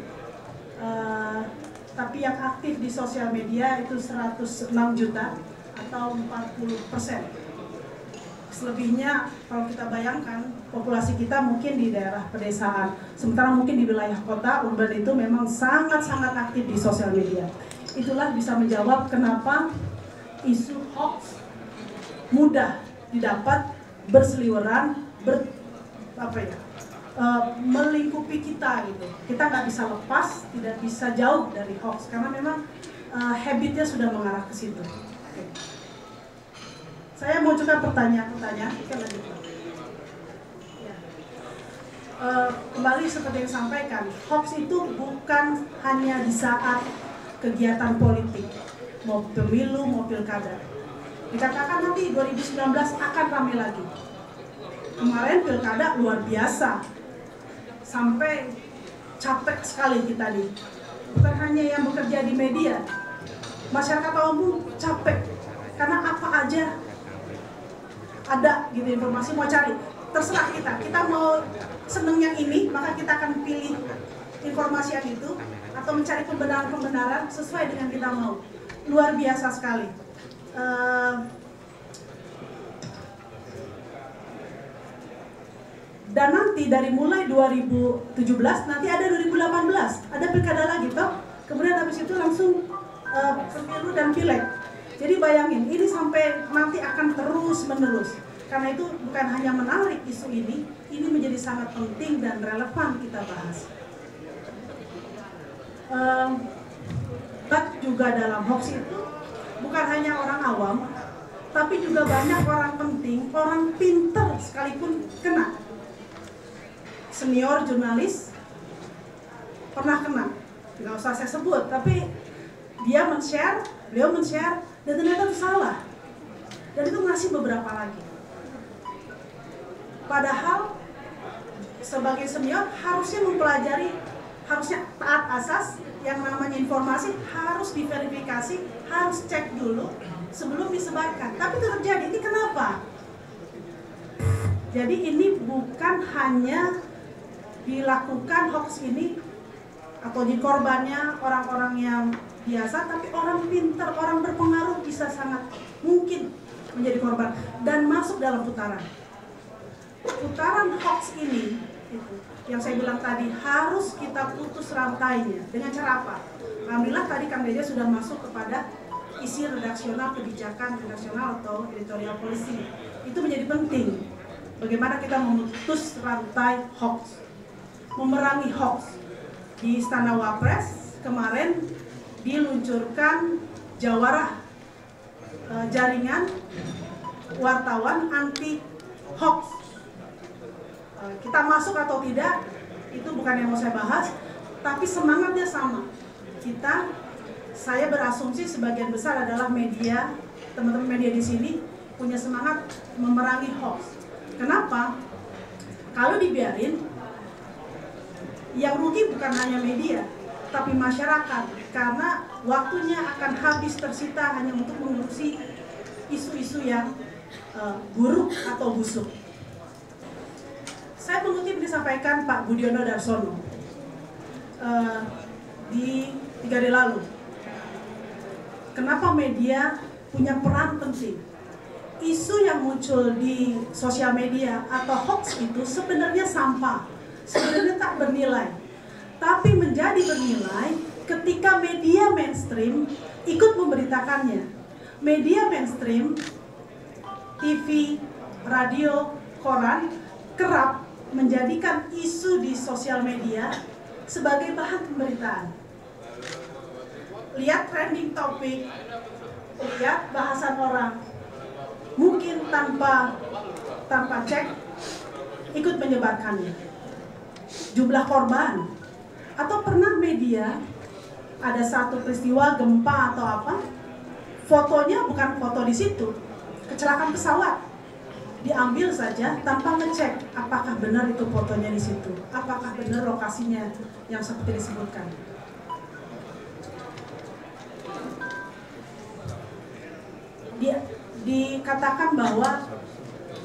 Tapi yang aktif di sosial media itu 106 juta atau 40%. Selebihnya kalau kita bayangkan populasi kita mungkin di daerah pedesaan, sementara mungkin di wilayah kota urban itu memang sangat-sangat aktif di sosial media. Itulah bisa menjawab kenapa isu hoax mudah didapat, berseliweran, melingkupi kita gitu. Kita nggak bisa lepas, tidak bisa jauh dari hoax karena memang habitnya sudah mengarah ke situ. Okay. Saya mau juga pertanyaan-pertanyaan. Kita lanjutkan. Ya. Kembali seperti yang disampaikan, hoax itu bukan hanya di saat kegiatan politik, mau pemilu, mau pilkada. Dikatakan nanti 2019 akan ramai lagi. Kemarin pilkada luar biasa, sampai capek sekali kita nih. Bukan hanya yang bekerja di media, masyarakat umum capek karena apa aja ada gitu informasi mau cari. Terserah kita mau seneng yang ini, maka kita akan pilih informasi yang itu atau mencari pembenaran sesuai dengan kita mau. Luar biasa sekali. Dan nanti dari mulai 2017 nanti ada 2018 ada pilkada lagi toh. Kemudian habis itu langsung pemilu dan pileg. Jadi bayangin ini sampai nanti akan terus menerus. Karena itu bukan hanya menarik isu ini menjadi sangat penting dan relevan kita bahas. Juga dalam hoax itu bukan hanya orang awam, tapi juga banyak orang penting, orang pinter sekalipun kena. Senior jurnalis pernah kena, nggak usah saya sebut, tapi beliau men-share, dan ternyata itu salah. Dan itu masih beberapa lagi. Padahal sebagai senior harusnya mempelajari, harusnya taat asas, yang namanya informasi harus diverifikasi, harus cek dulu sebelum disebarkan. Tapi itu terjadi, ini kenapa? Jadi ini bukan hanya dilakukan hoax ini atau di korbannya orang-orang yang biasa, tapi orang pintar, orang berpengaruh bisa sangat mungkin menjadi korban dan masuk dalam putaran hoax ini. Itu yang saya bilang tadi, harus kita putus rantainya. Dengan cara apa? Alhamdulillah tadi Kang Deja sudah masuk kepada isi redaksional, kebijakan redaksional atau editorial policy. Itu menjadi penting. Bagaimana kita memutus rantai hoax, memerangi hoax. Di Istana Wapres kemarin diluncurkan Jawara, jaringan wartawan anti hoax. Kita masuk atau tidak itu bukan yang mau saya bahas, tapi semangatnya sama. Saya berasumsi sebagian besar adalah media, teman-teman media di sini punya semangat memerangi hoax. Kenapa? Kalau dibiarin, yang rugi bukan hanya media, tapi masyarakat, karena waktunya akan habis tersita hanya untuk mengurusi isu-isu yang buruk atau busuk. Saya mengutip disampaikan Pak Budiono Darsono di 3 hari lalu. Kenapa media punya peran penting? Isu yang muncul di sosial media atau hoax itu sebenarnya sampah, sebenarnya tak bernilai. Tapi menjadi bernilai ketika media mainstream ikut memberitakannya. Media mainstream, TV, radio, koran kerap menjadikan isu di sosial media sebagai bahan pemberitaan. Lihat trending topik, lihat bahasan orang, mungkin tanpa cek ikut menyebarkannya. Jumlah korban, atau pernah media ada satu peristiwa gempa atau apa, fotonya bukan foto di situ, kecelakaan pesawat. Diambil saja tanpa ngecek apakah benar itu fotonya di situ, apakah benar lokasinya yang seperti disebutkan. Dikatakan bahwa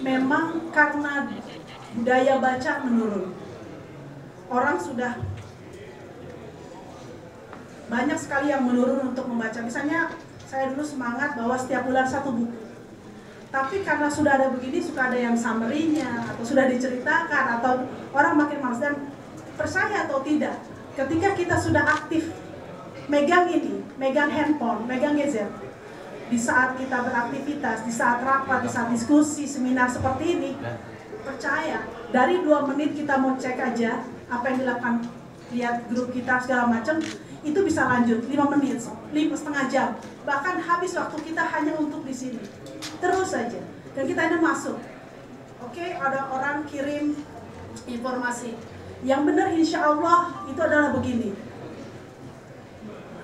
memang karena budaya baca menurun, orang sudah banyak sekali yang menurun untuk membaca. Misalnya saya dulu semangat bahwa setiap bulan 1 buku. Tapi karena sudah ada begini, suka ada yang summary-nya atau sudah diceritakan, atau orang makin malas. Dan percaya atau tidak, ketika kita sudah aktif megang ini, megang handphone, megang gadget, di saat kita beraktivitas, di saat rapat, di saat diskusi, seminar seperti ini, percaya dari 2 menit kita mau cek aja apa yang dilakukan, lihat grup kita segala macam, itu bisa lanjut 5 menit, 5,5 jam, bahkan habis waktu kita hanya untuk di sini. Terus saja, dan kita ada masuk. Oke, ada orang kirim informasi yang benar, insya Allah itu adalah begini.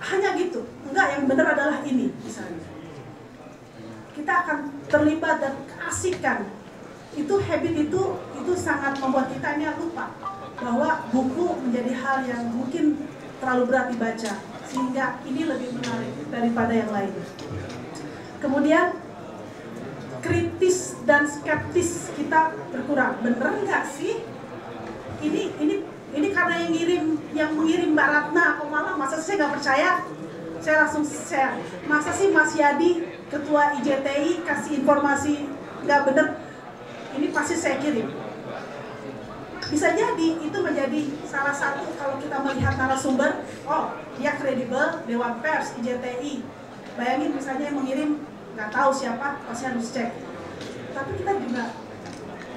Hanya gitu, enggak, yang benar adalah ini misalnya. kita akan terlibat dan keasikan. Itu habit itu sangat membuat kita ini lupa bahwa buku menjadi hal yang mungkin terlalu berat dibaca, sehingga ini lebih menarik daripada yang lain. Kemudian kritis dan skeptis kita berkurang. Bener nggak sih? Ini karena yang mengirim Mbak Ratna atau malah masa saya nggak percaya, saya langsung share. Masa sih Mas Yadi, Ketua IJTI kasih informasi nggak bener? Ini pasti saya kirim. Bisa jadi itu menjadi salah satu kalau kita melihat narasumber, oh dia kredibel, Dewan Pers, IJTI. Bayangin misalnya yang mengirim nggak tahu siapa, pasti harus cek. Tapi kita juga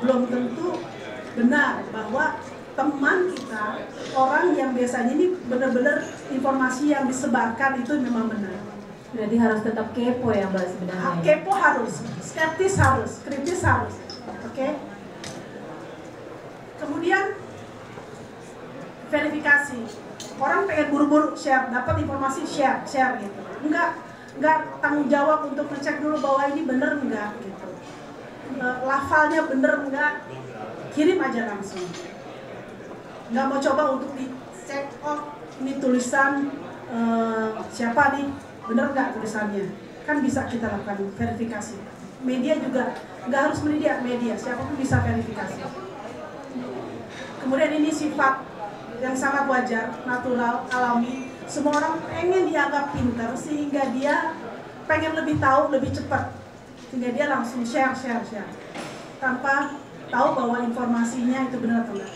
belum tentu benar bahwa teman kita, orang yang biasanya ini benar-benar informasi yang disebarkan itu memang benar. Jadi harus tetap kepo ya Mbak sebenarnya. Kepo harus, skeptis harus, kritis harus. Oke. Kemudian verifikasi. Orang pengen buru-buru share, dapat informasi share gitu. Enggak tanggung jawab untuk ngecek dulu bahwa ini bener enggak gitu. Lafalnya bener enggak, kirim aja langsung. Nggak mau coba untuk dicek, oh ini tulisan siapa nih, bener nggak tulisannya. Kan bisa kita lakukan verifikasi. Media juga nggak harus media, siapapun bisa verifikasi. Kemudian ini sifat yang sangat wajar, natural, alami. Semua orang pengen dianggap pintar sehingga dia pengen lebih tahu, lebih cepat, sehingga dia langsung share tanpa tahu bahwa informasinya itu benar atau enggak.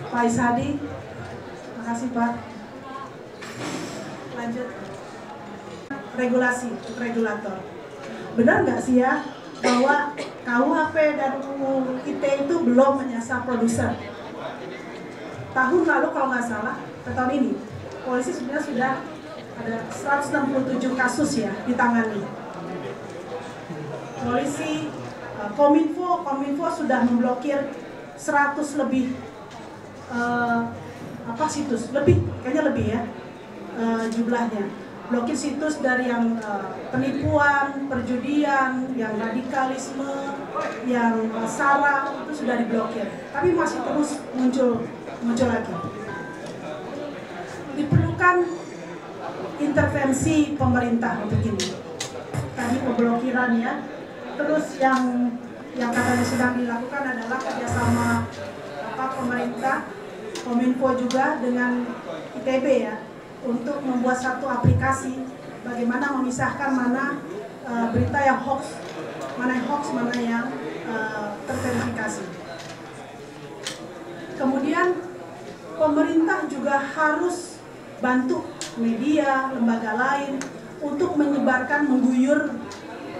Pak Ishadi, makasih Pak. Lanjut. Regulasi, regulator. Benar nggak sih ya bahwa KUHP dan UU ITE itu belum menyasar produser? Tahun lalu kalau nggak salah, tahun ini, polisi sebenarnya sudah ada 167 kasus ya ditangani. Polisi, Kominfo sudah memblokir 100 lebih situs, kayaknya lebih ya jumlahnya. Blokir situs dari yang penipuan, perjudian, yang radikalisme, yang sara itu sudah diblokir. Tapi masih terus muncul lagi. Diperlukan intervensi pemerintah untuk ini. Tadi pemblokiran ya. Terus yang katanya sedang dilakukan adalah kerjasama pemerintah, Kominfo juga dengan ITB ya, untuk membuat satu aplikasi bagaimana memisahkan mana berita yang hoax, mana yang terverifikasi. Kemudian pemerintah juga harus bantu media, lembaga lain untuk menyebarkan, mengguyur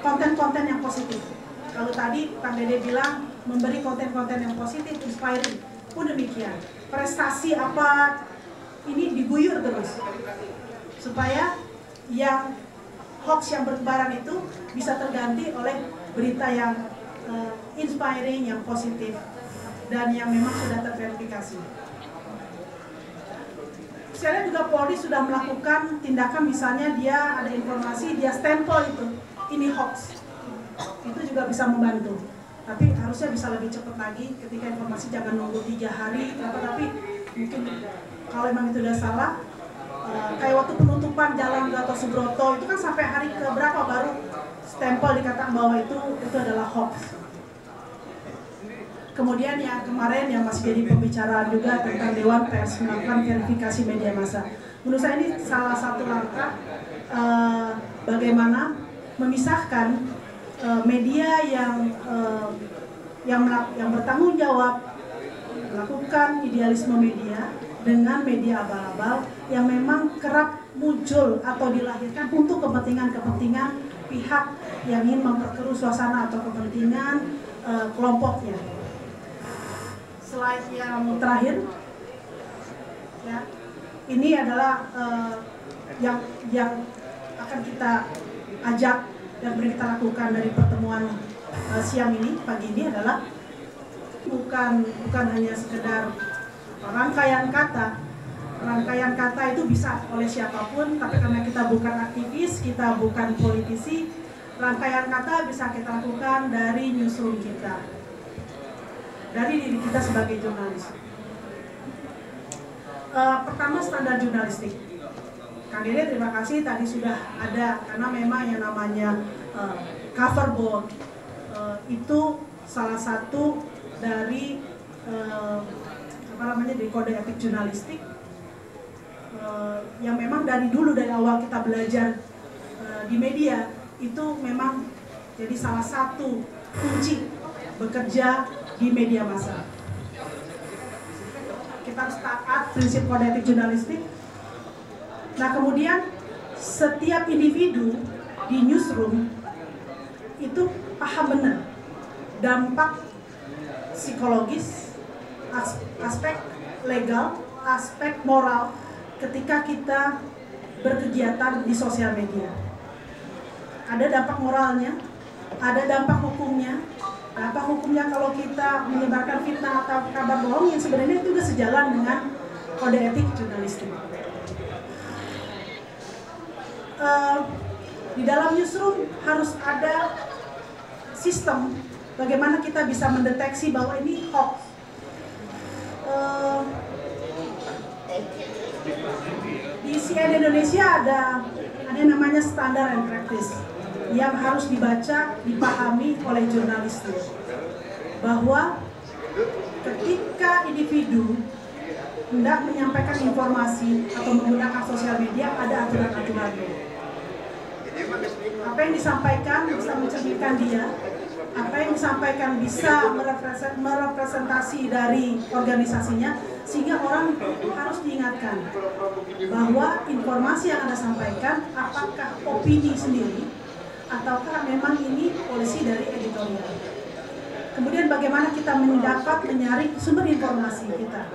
konten-konten yang positif. Kalau tadi Kang Dede bilang memberi konten-konten yang positif, inspiring, pun demikian. Prestasi apa ini diguyur terus supaya yang hoax yang bertebaran itu bisa terganti oleh berita yang inspiring, yang positif, dan yang memang sudah terverifikasi. Saya lihat juga Polri sudah melakukan tindakan, misalnya dia ada informasi, dia stempel itu, ini hoax. Itu juga bisa membantu. Tapi harusnya bisa lebih cepat lagi ketika informasi, jangan nunggu 3 hari, tapi mungkin kalau memang itu udah salah, kayak waktu penutupan Jalan Gatot Subroto itu kan sampai hari keberapa baru stempel dikatakan bahwa itu adalah hoax. Kemudian yang kemarin yang masih jadi pembicaraan juga tentang Dewan Pers melakukan verifikasi media massa. Menurut saya ini salah satu langkah bagaimana memisahkan media yang bertanggung jawab melakukan idealisme media dengan media abal-abal yang memang kerap muncul atau dilahirkan untuk kepentingan-kepentingan pihak yang ingin memperkeruh suasana atau kepentingan kelompoknya. Slide yang terakhir, ya, ini adalah yang akan kita ajak dan kita lakukan dari pertemuan siang ini, pagi ini adalah bukan hanya sekedar rangkaian kata. Rangkaian kata itu bisa oleh siapapun, tapi karena kita bukan aktivis, kita bukan politisi, rangkaian kata bisa kita lakukan dari newsroom kita, dari diri kita sebagai jurnalis. Pertama, standar jurnalistik. Kang Dede, terima kasih tadi sudah ada, karena memang yang namanya cover board itu salah satu dari dari kode etik jurnalistik yang memang dari dulu, dari awal kita belajar di media, itu memang jadi salah satu kunci bekerja di media massa. Kita harus taat prinsip kode etik jurnalistik. Nah, kemudian setiap individu di newsroom itu paham benar dampak psikologis, aspek legal, aspek moral ketika kita berkegiatan di sosial media. Ada dampak moralnya, ada dampak hukumnya. Dampak hukumnya kalau kita menyebarkan fitnah atau kabar bohong yang sebenarnya itu juga sejalan dengan kode etik jurnalistik. Di dalam newsroom harus ada sistem bagaimana kita bisa mendeteksi bahwa ini hoax. Di CNN Indonesia ada yang namanya standar and practice yang harus dibaca, dipahami oleh jurnalis, bahwa ketika individu hendak menyampaikan informasi atau menggunakan sosial media, ada aturan-aturannya. Apa yang disampaikan bisa mencerminkan dia, apa yang disampaikan bisa merepresentasi dari organisasinya, sehingga orang harus diingatkan bahwa informasi yang Anda sampaikan apakah opini sendiri ataukah memang ini polisi dari editorial. Kemudian bagaimana kita menyaring sumber informasi kita,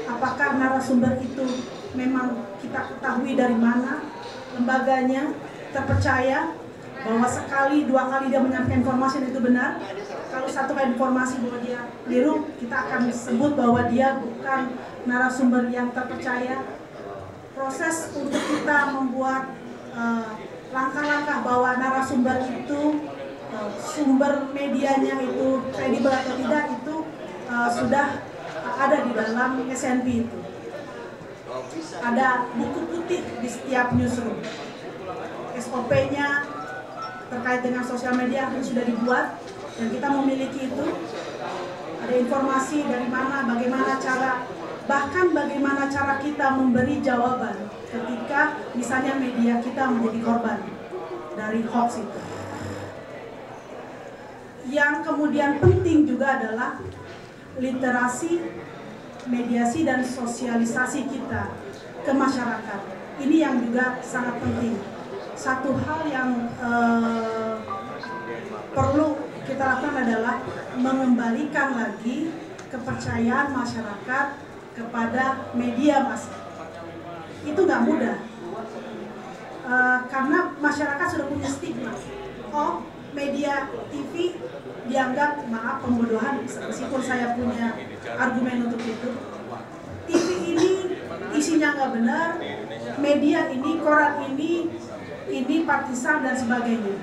apakah narasumber itu memang kita ketahui dari mana, lembaganya terpercaya, bahwa sekali dua kali dia menyampaikan informasi dan itu benar. Kalau satu kali informasi bahwa dia keliru, kita akan sebut bahwa dia bukan narasumber yang terpercaya. Proses untuk kita membuat langkah-langkah bahwa narasumber itu sumber medianya itu kredibel atau tidak, itu sudah ada di dalam SNP itu. Ada buku putih di setiap newsroom. SOP-nya terkait dengan sosial media sudah dibuat dan kita memiliki itu. Ada informasi dari mana, bagaimana cara, bahkan bagaimana cara kita memberi jawaban ketika misalnya media kita menjadi korban dari hoax itu. Yang kemudian penting juga adalah literasi, mediasi dan sosialisasi kita ke masyarakat. Ini yang juga sangat penting. Satu hal yang perlu kita lakukan adalah mengembalikan lagi kepercayaan masyarakat kepada media massa. Itu nggak mudah, karena masyarakat sudah punya stigma. Oh, media TV dianggap, maaf, pembodohan, meskipun saya punya argumen untuk itu. TV ini isinya nggak benar, media ini, koran ini partisan dan sebagainya.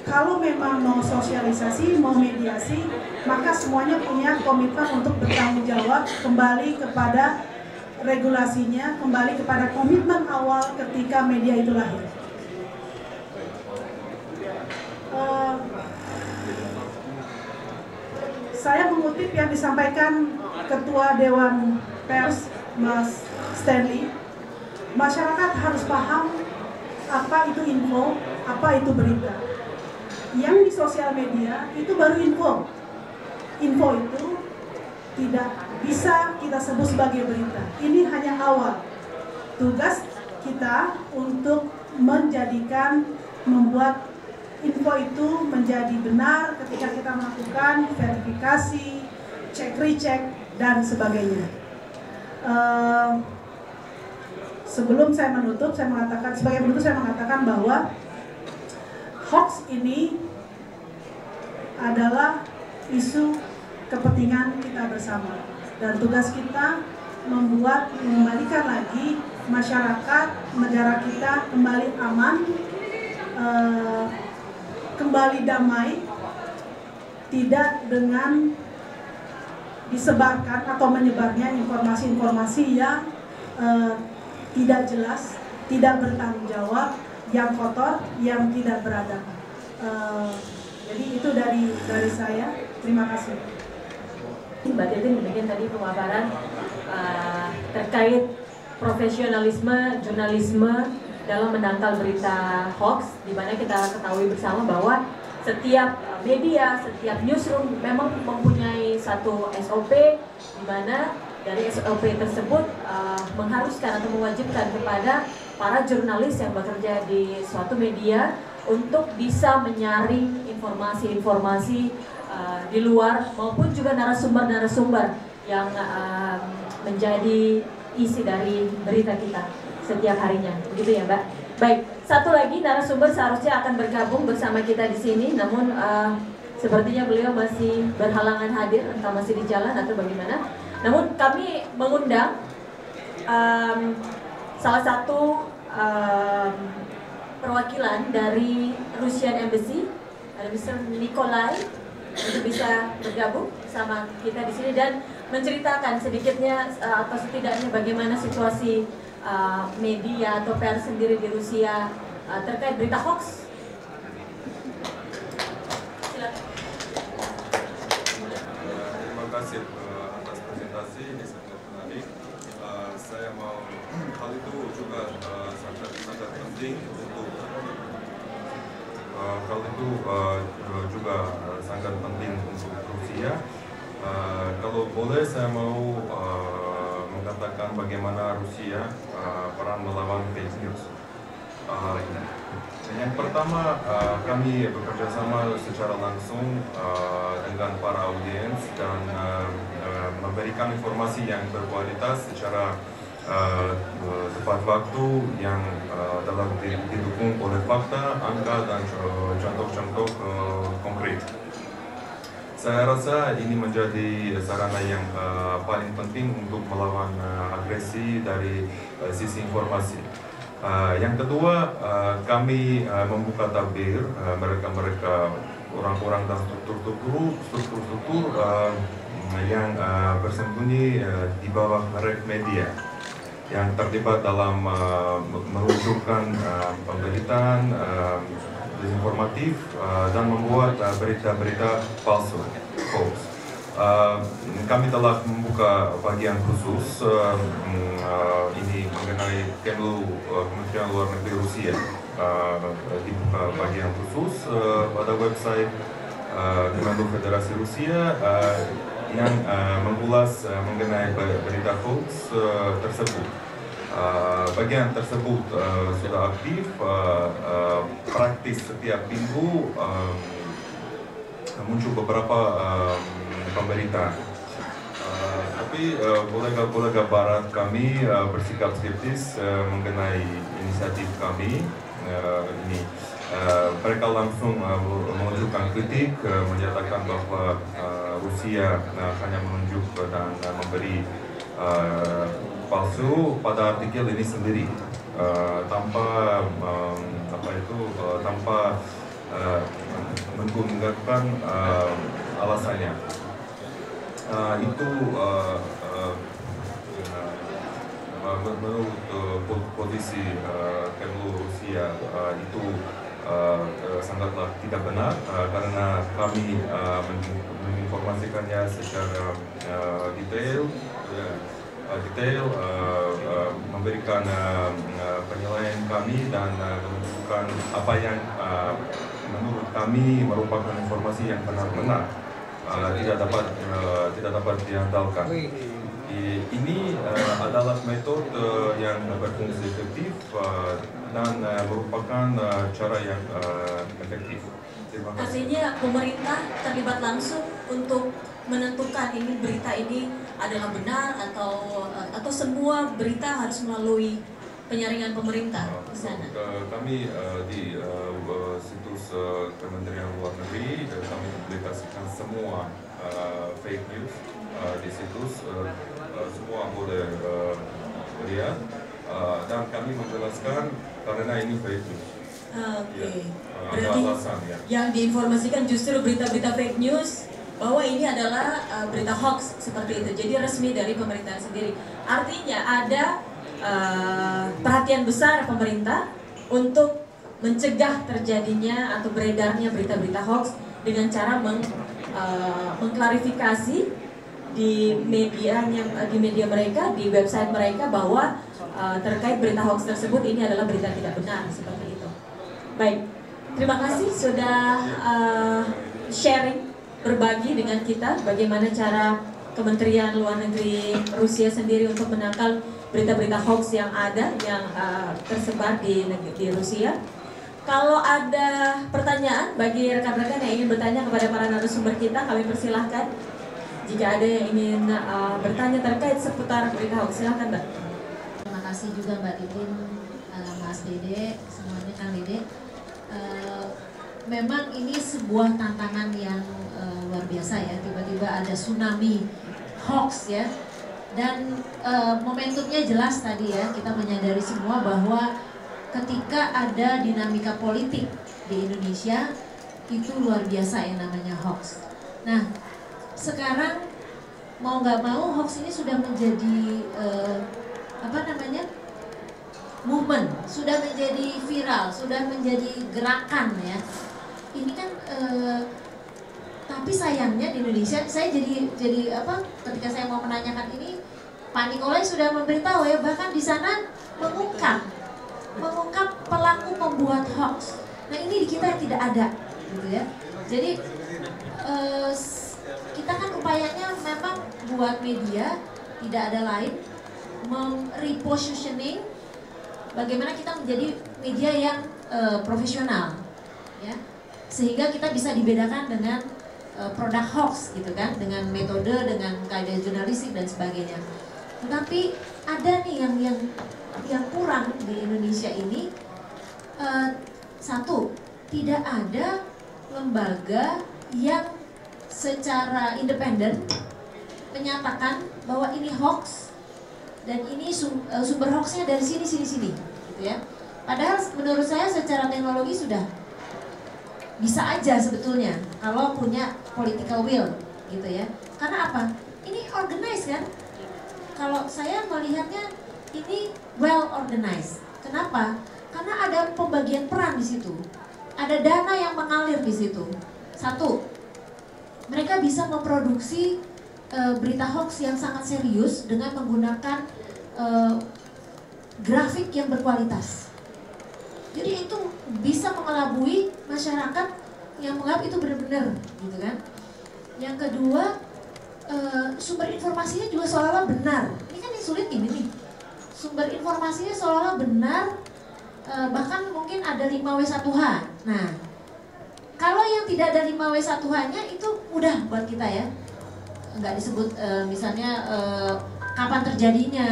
Kalau memang mau sosialisasi, mau mediasi, maka semuanya punya komitmen untuk bertanggung jawab, kembali kepada regulasinya, kembali kepada komitmen awal ketika media itu lahir. Saya mengutip yang disampaikan Ketua Dewan Pers, Mas Stanley. Masyarakat harus paham apa itu info, apa itu berita. Yang di sosial media itu baru info. Info itu tidak bisa kita sebut sebagai berita. Ini hanya awal. Tugas kita untuk membuat info itu menjadi benar ketika kita melakukan verifikasi, cek-recek, dan sebagainya. Sebelum saya menutup, saya mengatakan bahwa hoax ini adalah isu kepentingan kita bersama, dan tugas kita mengembalikan lagi masyarakat negara kita kembali aman, kembali damai, tidak dengan disebarkan atau menyebarnya informasi-informasi yang tidak jelas, tidak bertanggung jawab, yang kotor, yang tidak beradab. Jadi itu dari saya. Terima kasih. Mbak Titin demikian tadi pemaparan terkait profesionalisme jurnalisme dalam menangkal berita hoax, di mana kita ketahui bersama bahwa setiap media, setiap newsroom memang mempunyai satu SOP, di mana dari SOP tersebut mengharuskan atau mewajibkan kepada para jurnalis yang bekerja di suatu media untuk bisa menyaring informasi-informasi di luar maupun juga narasumber-narasumber yang menjadi isi dari berita kita setiap harinya, begitu ya Mbak? Baik, satu lagi narasumber seharusnya akan bergabung bersama kita di sini, namun sepertinya beliau masih berhalangan hadir, entah masih di jalan atau bagaimana. Namun kami mengundang salah satu perwakilan dari Russian Embassy, ada Mr. Nikolai, untuk bisa bergabung sama kita di sini dan menceritakan sedikitnya atau setidaknya bagaimana situasi media atau pers sendiri di Rusia terkait berita hoax. Silakan. Terima kasih atas presentasi, ini sangat menarik. Saya mau hal itu juga sangat penting untuk hal itu juga sangat penting untuk Rusia. Kalau boleh saya mau mengatakan bagaimana Rusia peran melawan fake news. Yang pertama, kami bekerja sama secara langsung dengan para audiens dan memberikan informasi yang berkualitas secara tepat waktu yang dalam didukung oleh fakta, angka, dan contoh-contoh konkret. Saya rasa ini menjadi sarana yang paling penting untuk melawan agresi dari sisi informasi. Yang kedua, kami membuka tabir mereka-mereka orang-orang dan struktur yang bersembunyi di bawah merek media yang terlibat dalam meluncurkan pemberitaan desinformatif dan membuat berita-berita palsu, hoax. Kami telah membuka bagian khusus ini mengenai Kementerian Luar Negeri Rusia, dibuka bagian khusus pada website Kemenlu Federasi Rusia yang mengulas mengenai berita hoax tersebut. Bagian tersebut sudah aktif, praktis setiap minggu muncul beberapa pemberitaan. Tapi kolega-kolega Barat kami bersikap skeptis mengenai inisiatif kami ini. Mereka langsung menunjukkan kritik, menyatakan bahwa Rusia hanya menunjuk dan memberi palsu pada artikel ini sendiri, tanpa tanpa menggunakan alasannya. Itu menurut posisi Kemlu Rusia itu sangatlah tidak benar, karena kami menginformasikannya secara detail, memberikan penilaian kami dan menunjukkan apa yang menurut kami merupakan informasi yang benar-benar tidak dapat diandalkan. Ini adalah metode yang berfungsi efektif dan merupakan cara yang efektif. Artinya pemerintah terlibat langsung untuk menentukan ini berita ini adalah benar atau semua berita harus melalui penyaringan pemerintah di sana. Kami di situs Kementerian Luar Negeri kami publikasikan semua fake news di situs, semua boleh lihat, dan kami menjelaskan karena ini fake news. Oke. Ya, ada Berarti alasan ya. yang diinformasikan justru berita-berita fake news bahwa ini adalah berita hoax seperti itu. Jadi resmi dari pemerintah sendiri. Artinya ada perhatian besar pemerintah untuk mencegah terjadinya atau beredarnya berita-berita hoax dengan cara mengklarifikasi di media mereka, di website mereka bahwa terkait berita hoax tersebut ini adalah berita tidak benar seperti itu. Baik, terima kasih sudah sharing, berbagi dengan kita bagaimana cara Kementerian Luar Negeri Rusia sendiri untuk menangkal berita-berita hoax yang ada, yang tersebar di Rusia. Kalau ada pertanyaan bagi rekan-rekan yang ingin bertanya kepada para narasumber kita, kami persilahkan. Jika ada yang ingin bertanya terkait seputar berita hoax, silahkan Mbak. Terima kasih juga Mbak Titin, Mas Dede, semuanya Kang Dede. Memang ini sebuah tantangan yang luar biasa ya, tiba-tiba ada tsunami hoax ya. Dan momentumnya jelas tadi ya, kita menyadari semua bahwa ketika ada dinamika politik di Indonesia itu luar biasa yang namanya hoax. Nah, sekarang mau nggak mau hoax ini sudah menjadi movement, sudah menjadi viral, sudah menjadi gerakan ya. Ini kan tapi sayangnya di Indonesia, saya jadi ketika saya mau menanyakan ini, Pak Nikolai sudah memberitahu ya, bahkan di sana mengungkap pelaku pembuat hoax. Nah ini di kita yang tidak ada, gitu ya. Jadi kita kan upayanya memang buat media tidak ada lain, repositioning, bagaimana kita menjadi media yang profesional, ya, sehingga kita bisa dibedakan dengan produk hoax, gitu kan, dengan metode, dengan kaidah jurnalistik dan sebagainya. Tetapi ada nih yang kurang di Indonesia ini. Satu, tidak ada lembaga yang secara independen menyatakan bahwa ini hoax dan ini sumber hoaxnya dari sini, gitu ya. Padahal menurut saya secara teknologi sudah bisa aja sebetulnya kalau punya political will, gitu ya. Karena apa? Ini organized kan? Kalau saya melihatnya ini well organized. Kenapa? Karena ada pembagian peran di situ. Ada dana yang mengalir di situ. Satu, mereka bisa memproduksi berita hoax yang sangat serius dengan menggunakan grafik yang berkualitas. Jadi itu bisa mengelabui masyarakat yang menganggap itu benar-benar, gitu kan. Yang kedua, sumber informasinya juga seolah-olah benar. Ini kan yang sulit ini nih. Sumber informasinya seolah-olah benar, bahkan mungkin ada 5W1H. Nah, kalau yang tidak ada 5W1H-nya itu mudah buat kita ya. Nggak disebut misalnya kapan terjadinya,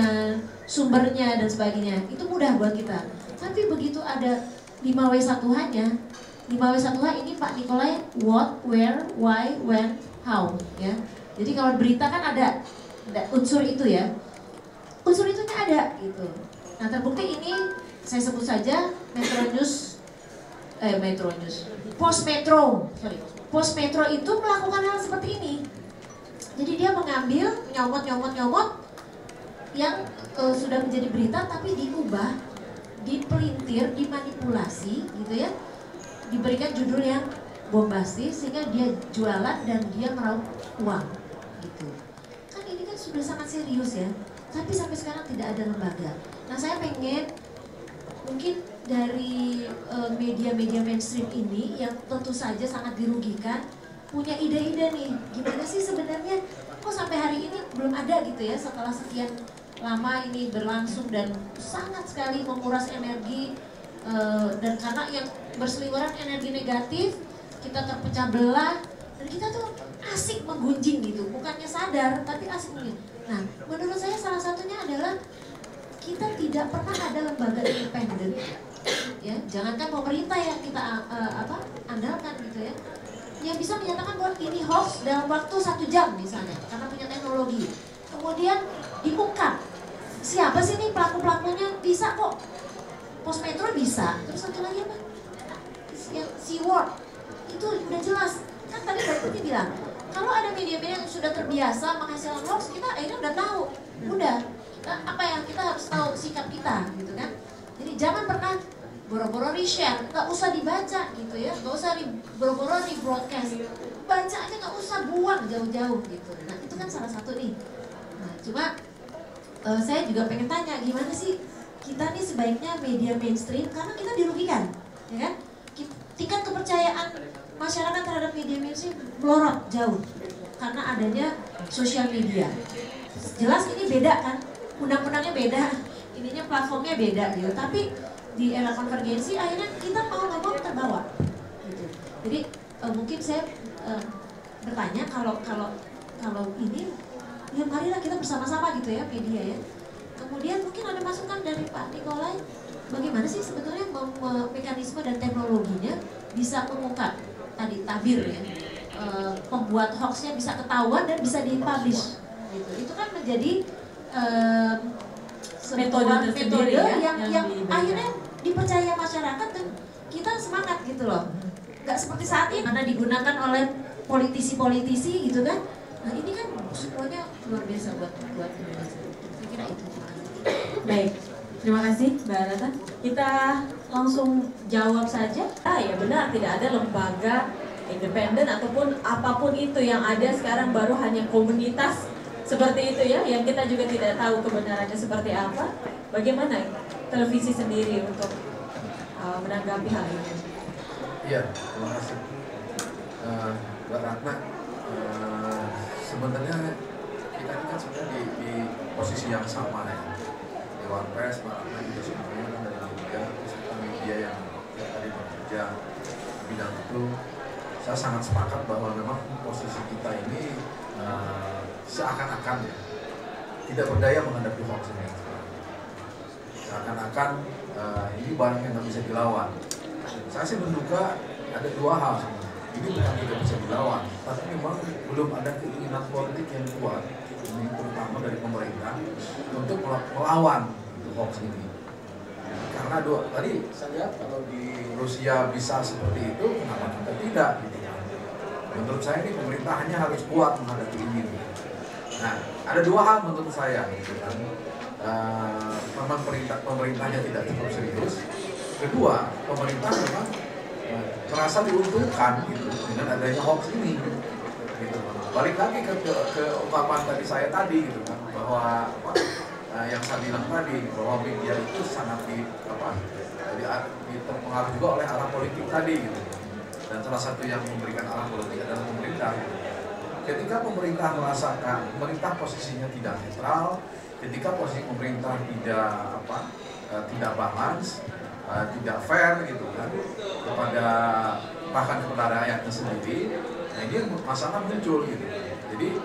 sumbernya dan sebagainya. Itu mudah buat kita. Tapi begitu ada 5W1H-nya, 5W1H ini Pak Nikolai what, where, why, when, how, ya. Jadi kalau berita kan ada unsur itu ya. Unsur itunya ada gitu. Nah, terbukti ini saya sebut saja Postmetro itu melakukan hal seperti ini. Jadi dia mengambil nyomot yang sudah menjadi berita tapi diubah, dipelintir, dimanipulasi gitu ya. Diberikan judul yang bombastis sehingga dia jualan dan dia meraup uang gitu. Kan ini kan sudah sangat serius ya. Tapi sampai sekarang tidak ada lembaga. Nah, saya pengen mungkin dari media-media mainstream ini yang tentu saja sangat dirugikan, punya ide-ide nih, gimana sih sebenarnya kok sampai hari ini belum ada gitu ya, setelah sekian lama ini berlangsung dan sangat sekali menguras energi, dan karena yang berseliweran energi negatif, kita terpecah belah dan kita tuh asik menggunjing gitu, bukannya sadar tapi asik menggunjing. Nah, menurut saya salah satunya adalah kita tidak pernah ada lembaga independen, ya, jangankan pemerintah yang kita andalkan gitu ya, yang bisa menyatakan bahwa ini hoax dalam waktu 1 jam misalnya, karena punya teknologi. Kemudian diungkap siapa sih nih pelaku-pelakunya, bisa kok. Postmetro bisa. Terus satu lagi apa? yang C-word itu udah jelas. Kan tadi Mbak Tuti bilang, kalau ada media-media yang sudah terbiasa menghasilkan hoax, kita akhirnya udah tahu, udah apa yang kita harus tahu sikap kita, gitu kan? Jadi jangan pernah boro-boro di-share, nggak usah dibaca gitu ya, nggak usah boro-boro di-broadcast, baca aja nggak usah, buang jauh-jauh gitu. Nah itu kan salah satu nih. Nah cuma saya juga pengen tanya, gimana sih kita nih sebaiknya media mainstream, karena kita dirugikan, ya kan? Tingkat kepercayaan masyarakat terhadap media mainstream melorot jauh karena adanya sosial media. Jelas ini beda kan, undang-undangnya beda, ininya platformnya beda gitu. Tapi di era konvergensi akhirnya kita mau nggak mau terbawa. Gitu. Jadi mungkin saya bertanya kalau ini, ya marilah kita bersama-sama gitu ya media ya. Kemudian mungkin ada masukan dari Pak Nikolai, bagaimana sih sebetulnya mekanisme dan teknologinya bisa mengungkap tadi tabir ya, pembuat hoaxnya bisa ketahuan dan bisa dipublish gitu. Itu kan menjadi metode yang akhirnya dipercaya masyarakat dan kita semangat gitu loh. Nggak seperti saat ini karena digunakan oleh politisi-politisi gitu kan. Nah ini kan semuanya luar biasa buat Indonesia. Saya kira itu. Baik, terima kasih Mbak Rata. Kita langsung jawab saja. Ya benar, tidak ada lembaga independen ataupun apapun itu yang ada sekarang, baru hanya komunitas seperti itu ya, yang kita juga tidak tahu kebenarannya seperti apa. Bagaimana televisi sendiri untuk menanggapi hal ini? Iya, terima kasih Mbak Ratna. Sebenarnya kita ini kan sebenarnya di posisi yang sama ya. Dewan Pers, Mbak Ratna juga sebenarnya kan dari media yang tadi bekerja di bidang itu. Saya sangat sepakat bahwa memang posisi kita ini seakan-akan ya, tidak berdaya menghadapi hoax ini. Seakan-akan ini barang yang nggak bisa dilawan. Saya sih menduga ada dua hal sebenarnya. Ini bukan tidak bisa dilawan, tapi memang belum ada keinginan politik yang kuat, ini terutama dari pemerintah, untuk melawan hoax ini. Karena tadi saya lihat kalau di Rusia bisa seperti itu, kenapa kita tidak? Gitu. Menurut saya ini pemerintah hanya harus kuat menghadapi ini. Nah, ada dua hal menurut saya. Gitu kan. Memang pemerintahnya tidak cukup serius. Kedua, pemerintah memang merasa diuntungkan gitu dengan adanya hoax ini. Gitu. Balik lagi ke ungkapan tadi saya tadi gitu kan, bahwa yang saya bilang tadi bahwa media itu sangat terpengaruh juga oleh arah politik tadi gitu. Dan salah satu yang memberikan arah politik adalah pemerintah. Ketika pemerintah merasakan pemerintah posisinya tidak netral, ketika posisi pemerintah tidak balance, tidak fair gitu kan bahkan kepada rakyatnya sendiri, nah ini masalah muncul gitu. Jadi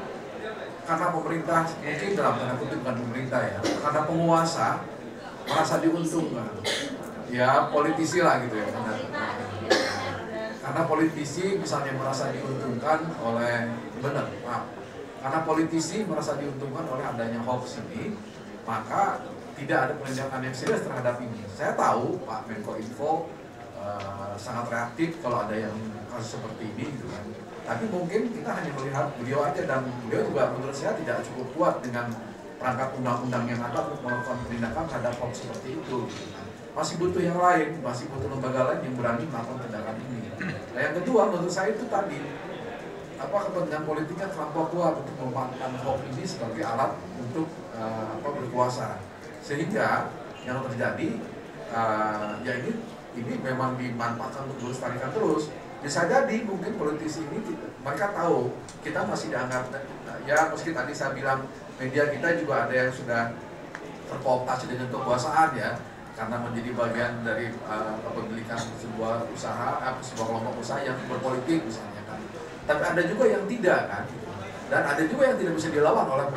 karena pemerintah, mungkin dalam tanda kutip bukan pemerintah ya, karena penguasa merasa diuntungkan, ya politisi lah gitu ya. Karena politisi misalnya merasa diuntungkan oleh karena politisi merasa diuntungkan oleh adanya hoax ini, maka tidak ada penindakan yang serius terhadap ini. Saya tahu Pak Menko Info sangat reaktif kalau ada yang kasus seperti ini gitu kan. Tapi mungkin kita hanya melihat beliau aja, dan beliau juga menurut saya tidak cukup kuat dengan perangkat undang-undang yang ada untuk melakukan penindakan terhadap hoax seperti itu. Gitu kan. Masih butuh yang lain, masih butuh lembaga lain yang berani melakukan tindakan ini. Nah yang kedua menurut saya itu tadi, kepentingan politiknya terlampau kuat untuk memanfaatkan hoax ini sebagai alat untuk berkuasa. Sehingga yang terjadi ya ini memang dimanfaatkan untuk melestarikan terus. Bisa jadi mungkin politisi ini mereka tahu kita masih dianggap ya, meski tadi saya bilang media kita juga ada yang sudah terkooptasi dengan kekuasaan ya, karena menjadi bagian dari kepemilikan sebuah usaha, sebuah kelompok usaha yang berpolitik misalnya kan. Tapi ada juga yang tidak kan, dan ada juga yang tidak bisa dilawan oleh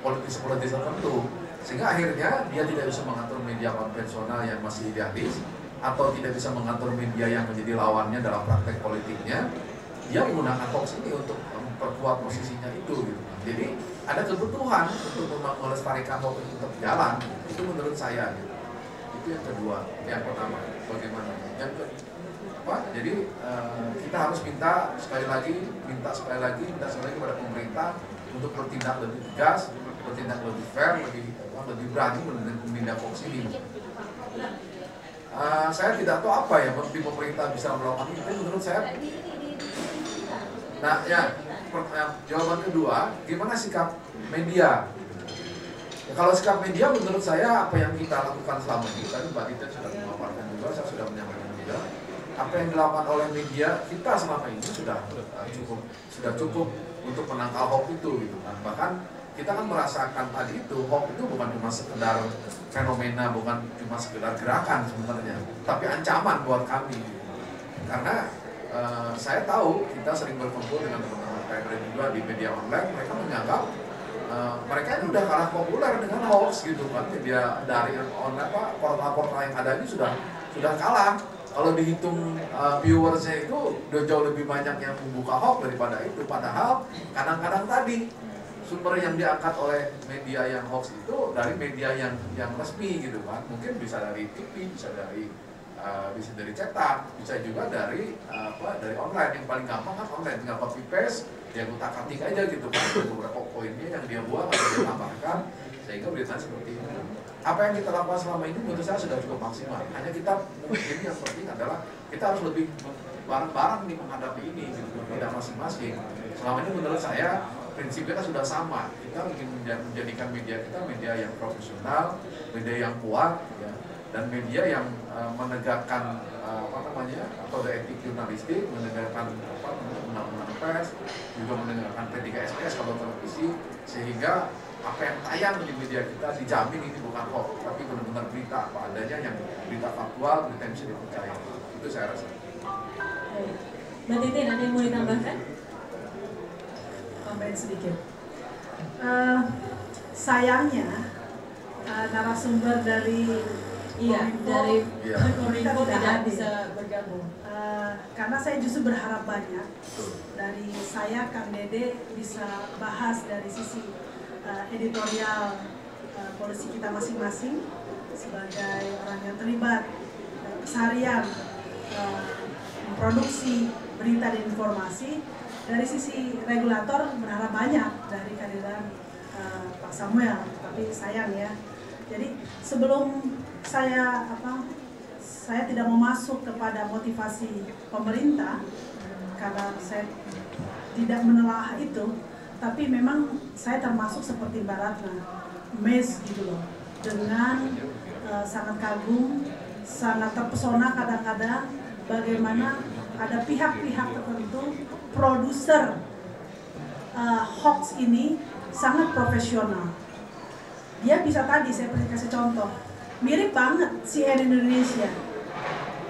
politisi-politisi tertentu. Sehingga akhirnya dia tidak bisa mengatur media konvensional yang masih idealis, atau tidak bisa mengatur media yang menjadi lawannya dalam praktek politiknya. Dia menggunakan hoax ini untuk memperkuat posisinya itu gitu. Jadi ada kebutuhan untuk melestarikan hoax itu tetap jalan. Itu menurut saya gitu. Itu yang kedua. Yang pertama bagaimana? Yang kedua Jadi kita harus minta sekali lagi kepada pemerintah untuk bertindak lebih tegas, bertindak lebih fair, lebih berani menindak hoax ini. Saya tidak tahu apa ya pemerintah bisa melakukan itu. Menurut saya, nah ya, jawaban kedua, gimana sikap media? Ya, kalau sikap media menurut saya apa yang kita lakukan selama ini, tadi Mbak Dita sudah memaparkan juga, saya sudah menyampaikan juga, apa yang dilakukan oleh media kita selama ini sudah cukup untuk menangkal hoax itu gitu kan. Bahkan kita kan merasakan tadi itu hoax itu bukan cuma sekedar fenomena, bukan cuma sekedar gerakan sebenarnya, tapi ancaman buat kami. Karena saya tahu kita sering berkumpul dengan teman-teman PMR juga di media online, mereka menganggap mereka ini udah kalah populer dengan hoax gitu kan. Media dari online portal-portal yang ada ini sudah kalah. Kalau dihitung viewersnya itu udah jauh lebih banyak yang membuka hoax daripada itu. Padahal kadang-kadang tadi sumber yang diangkat oleh media yang hoax itu dari media yang resmi gitu kan. Mungkin bisa dari TV, bisa dari cetak, bisa juga dari online. Yang paling gampang kan online, tinggal copy paste, dia utak-atik aja gitu kan, beberapa poinnya yang dia buat atau dia tambahkan sehingga beritanya seperti ini. Apa yang kita lakukan selama ini menurut saya sudah cukup maksimal. Hanya kita mungkin yang penting adalah kita harus lebih bareng-bareng nih menghadapi ini gitu, berbeda masing-masing. Selama ini menurut saya prinsip kita sudah sama. Kita ingin menjadikan media kita media yang profesional, media yang kuat, ya, dan media yang menegakkan kode etik jurnalistik, menegakkan undang-undang pers, juga menegakkan P3 SPS kalau televisi, sehingga apa yang tayang di media kita dijamin ini bukan hoax, tapi benar-benar berita apa adanya, yang berita faktual, berita yang bisa dipercaya. Itu saya rasa. Mbak Titin, ada yang mau ditambahkan? Tambahin sedikit. Sayangnya narasumber dari Kominfo tidak bisa bergabung. Karena saya justru berharap banyak dari saya, Kang Dede bisa bahas dari sisi editorial polisi kita masing-masing sebagai orang yang terlibat keseharian memproduksi berita dan informasi. Dari sisi regulator berharap banyak dari kehadiran Pak Samuel, tapi sayang ya. Jadi sebelum saya tidak mau masuk kepada motivasi pemerintah karena saya tidak menelaah itu, tapi memang saya termasuk seperti Mbak Ratna, amazed gitu loh, dengan sangat kagum, sangat terpesona kadang-kadang bagaimana ada pihak-pihak tertentu produser hoax ini sangat profesional. Dia bisa tadi saya kasih contoh, mirip banget CNN Indonesia,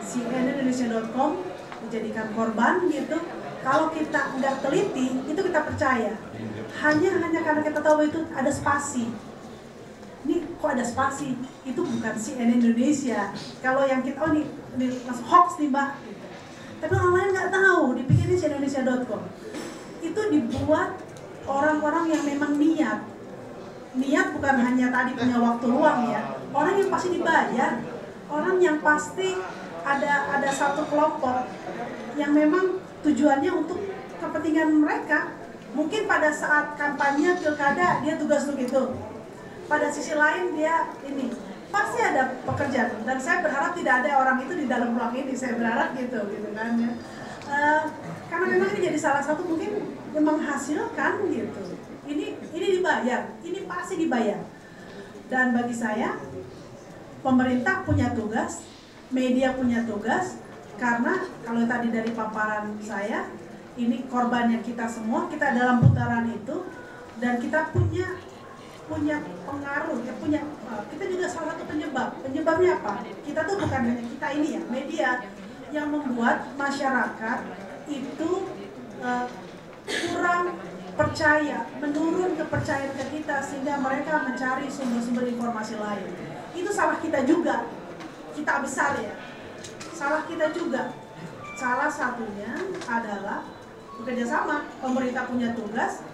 cnnindonesia.com dijadikan korban gitu. Kalau kita nggak teliti, itu kita percaya. Hanya karena kita tahu itu ada spasi. Ini kok ada spasi? Itu bukan CNN Indonesia. Kalau yang kita, ini hoax nih Mbak. Gitu. Tapi orang lain nggak tahu, dipikirin cnnindonesia.com. Itu dibuat orang-orang yang memang niat. Niat bukan hanya tadi punya waktu luang ya. Orang yang pasti dibayar. Orang yang pasti ada satu kelompok yang memang tujuannya untuk kepentingan mereka. Mungkin pada saat kampanye pilkada dia tugas untuk itu. Pada sisi lain dia ini pasti ada pekerjaan. Dan saya berharap tidak ada orang itu di dalam ruang ini. Saya berharap gitu kan ya. Karena memang ini jadi salah satu mungkin yang menghasilkan gitu. Ini dibayar, ini pasti dibayar. Dan bagi saya pemerintah punya tugas, media punya tugas, karena kalau tadi dari paparan saya, ini korbannya kita semua, kita dalam putaran itu, dan kita punya pengaruh, kita juga salah satu penyebab. Penyebabnya apa? Kita tuh bukan hanya kita ini ya, media yang membuat masyarakat itu kurang percaya, menurun kepercayaan ke kita sehingga mereka mencari sumber-sumber informasi lain. Itu salah kita juga, kita besar ya. Salah kita juga. Salah satunya adalah bekerja sama. Pemerintah punya tugas,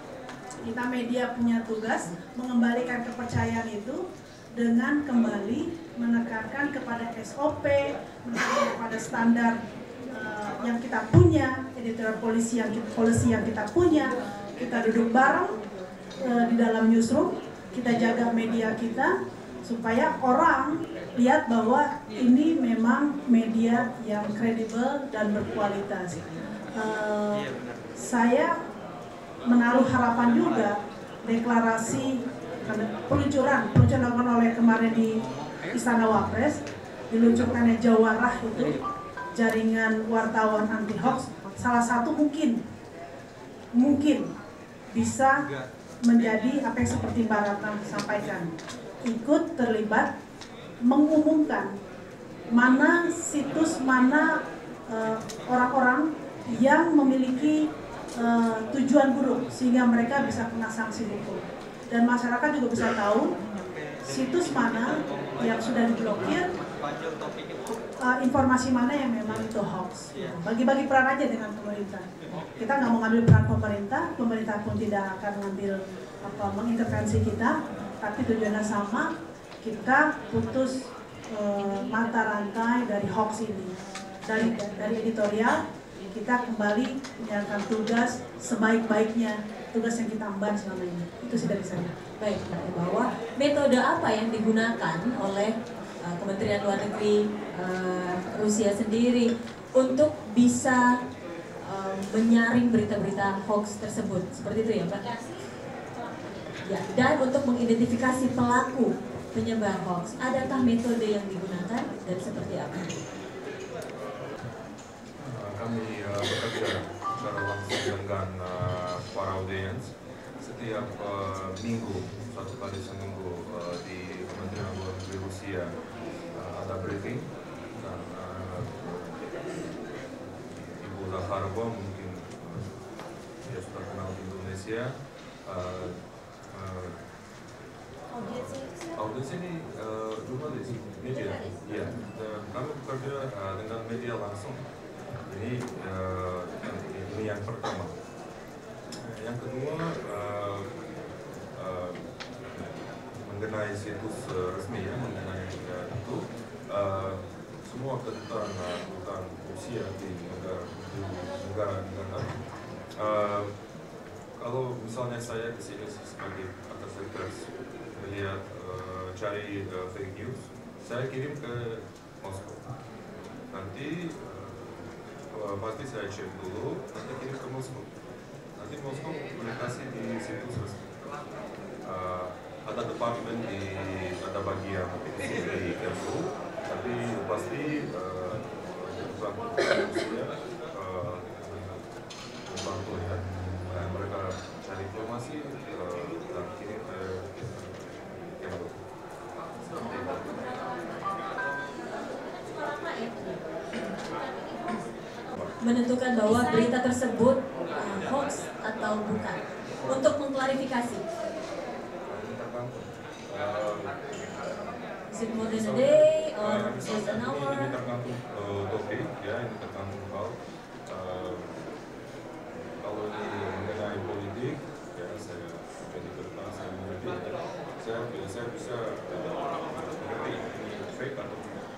kita media punya tugas mengembalikan kepercayaan itu dengan kembali menekankan kepada SOP, menekankan kepada standar yang kita punya, editorial policy yang kita punya, kita duduk bareng di dalam newsroom, kita jaga media kita supaya orang lihat bahwa ini memang media yang kredibel dan berkualitas. Saya menaruh harapan juga deklarasi peluncuran dilakukan oleh kemarin di Istana Wapres, diluncurkannya Jawarah itu jaringan wartawan anti hoax, salah satu mungkin bisa menjadi apa yang seperti Mbak Ratna sampaikan, ikut terlibat mengumumkan mana situs, mana orang-orang yang memiliki tujuan buruk sehingga mereka bisa kena sanksi hukum, dan masyarakat juga bisa tahu situs mana yang sudah diblokir, informasi mana yang memang itu hoax. Bagi-bagi peran aja dengan pemerintah. Kita nggak mau ngambil peran pemerintah pun tidak akan mengambil mengintervensi kita, tapi tujuannya sama, kita putus mata rantai dari hoax ini, dari editorial. Kita kembali menjalankan tugas sebaik-baiknya, tugas yang kita emban selama ini. Itu sih dari saya. Baik, bahwa metode apa yang digunakan oleh Kementerian Luar Negeri Rusia sendiri untuk bisa menyaring berita-berita hoax tersebut, seperti itu ya Mbak? Ya, dan untuk mengidentifikasi pelaku penyebar hoax, adakah metode yang digunakan dan seperti apa? Kami bekerja secara langsung dengan para audiens setiap minggu, satu kali seminggu di Kementerian Luar Negeri Rusia ada briefing, dan Ibu Zakharova mungkin dia sudah kenal di Indonesia. Audiens ini jurnalis, media, ya. Kami bekerja dengan media langsung. Ini yang pertama. Yang kedua, mengenai situs resmi ya, mengenai itu semua kedutaan Rusia di negara. Kalau misalnya saya di sini sebagai atas sekretariat melihat cari fake news, saya kirim ke Moskow. Nanti pasti saya cek dulu, nanti kirim ke Moskow. Nanti Moskow publikasi di situs resmi. Ada departemen ada bagian di Kremlin, tapi pasti bukan Rusia membantu ya. Mereka cari informasi dan kirim ke Kremlin. Menentukan bahwa berita tersebut hoax atau bukan, untuk mengklarifikasi. Is it more than a day or just an hour? Ini tergantung topik ya, ini tergantung hal. Kalau ini mengenai politik, ya saya jadi kertas, saya mengerti, saya bisa mengerti ini fake atau tidak.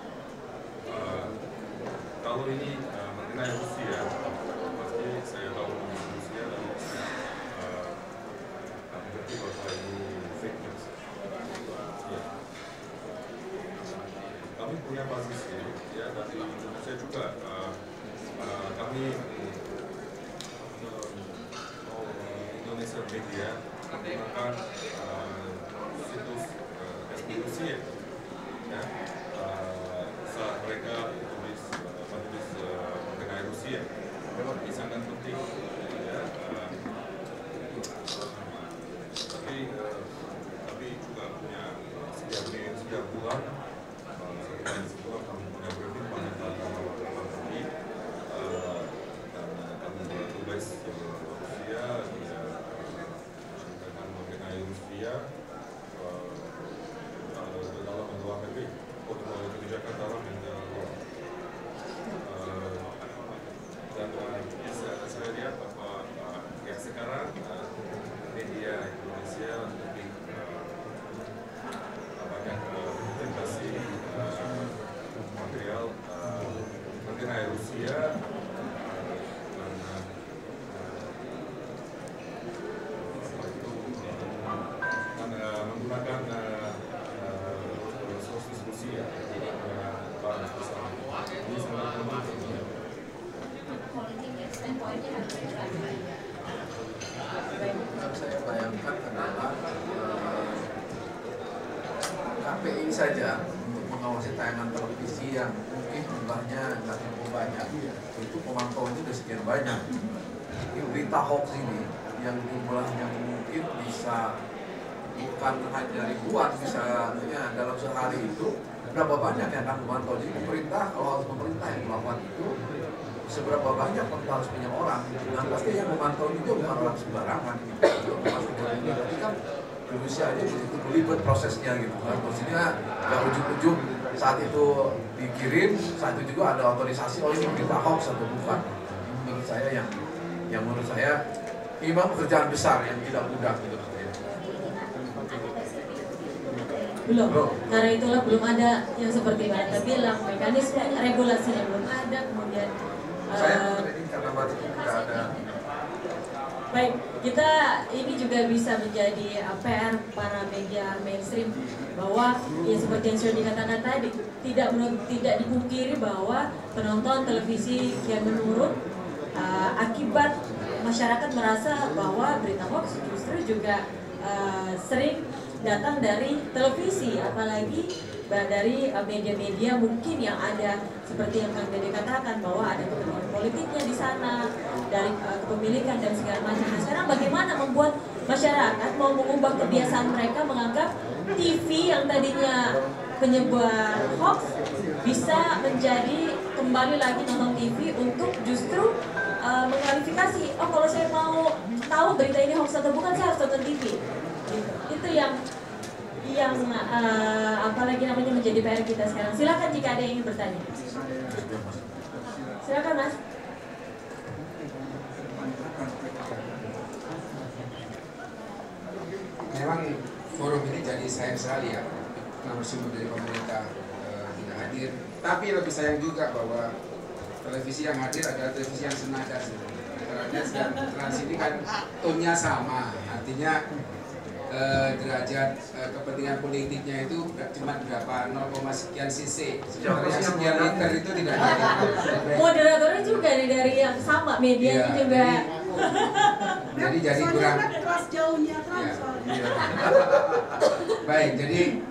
Kalau ini mengenai Rusia, pasti saya tahu Rusia dan mengerti bahwa ini fake news. Ya. Kami punya posisi ya dari Indonesia juga. Kami Indonesia Media menggunakan situs resmi Rusia. Ya. Saat mereka menulis mengenai Rusia, memang ini sangat penting. Ya. Tapi juga punya setiap bulan kami punya briefing mengenai kami dan kami bertugas ke Rusia, menceritakan mengenai Rusia dalam luar negeri, kebijakan dalam dan luar. Dan saya lihat bahwa ya sekarang media Indonesia lebih banyak investasi material mengenai Rusia Saya bayangkan adalah KPI saja untuk mengawasi tayangan televisi yang mungkin jumlahnya nggak terlalu banyak, itu pemantauannya sudah sekian banyak. Ini berita hoax ini yang jumlahnya mungkin bisa bukan hanya ribuan, misalnya dalam sehari itu berapa banyak yang akan memantau. Jadi pemerintah, kalau harus pemerintah yang melakukan itu, seberapa banyak pemerintah harus punya orang. Dan pasti yang memantau juga bukan orang sembarangan gitu. Berarti kan Indonesia aja begitu belibet prosesnya gitu kan. Maksudnya nggak ujuk-ujuk saat itu dikirim, saat itu juga ada otorisasi, oh ini berita hoax atau bukan. Ini menurut saya yang menurut saya ini memang pekerjaan besar yang tidak mudah gitu. Belum, karena itulah belum ada yang seperti Mbak bilang, mekanisme regulasinya belum ada, kemudian karena baru tidak ada. Baik, kita ini juga bisa menjadi PR para media mainstream bahwa ya seperti yang sudah dikatakan tadi, tidak dipungkiri bahwa penonton televisi kian menurun akibat masyarakat merasa bahwa berita hoax justru juga sering datang dari televisi, apalagi dari media-media mungkin yang ada seperti yang Kang Dede katakan bahwa ada kepentingan politiknya di sana, dari kepemilikan dan segala macam. Nah, sekarang bagaimana membuat masyarakat mau mengubah kebiasaan mereka menganggap TV yang tadinya penyebar hoax bisa menjadi kembali lagi nonton TV untuk justru mengklarifikasi, oh kalau saya mau tahu berita ini hoax atau bukan saya harus nonton TV. Itu yang apalagi namanya menjadi PR kita sekarang. Silakan jika ada yang ingin bertanya. Silakan Mas. Memang forum ini jadi sayang sekali ya, narasumber dari pemerintah tidak hadir. Tapi lebih sayang juga bahwa televisi yang hadir adalah televisi yang senada. Antara Net dan Trans ini kan tone-nya sama, artinya derajat kepentingan politiknya itu cuma berapa 0, sekian cc, sebenarnya sekian liter itu tidak ada. Moderatornya juga nih dari yang sama, medianya juga. Jadi kurang. Kelas jauhnya kan. Ya. Baik, jadi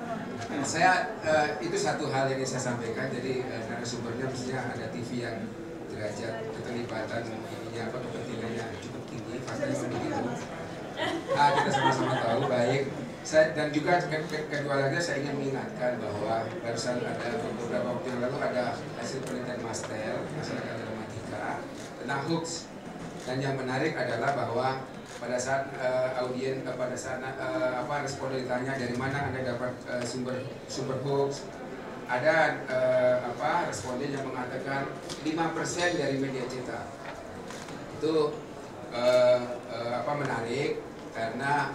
saya itu satu hal yang saya sampaikan. Jadi narasumbernya mestinya ada TV yang derajat keterlibatan ininya kepentingannya cukup tinggi, faktanya begitu. Kita sama-sama tahu baik. Dan juga kedua lagi saya ingin mengingatkan bahwa barusan ada beberapa waktu yang lalu ada hasil penelitian master masyarakat dramatika tentang hoax. Dan yang menarik adalah bahwa pada saat pada saat responden ditanya dari mana Anda dapat sumber hoax, ada responden yang mengatakan 5% dari media cetak. Itu menarik karena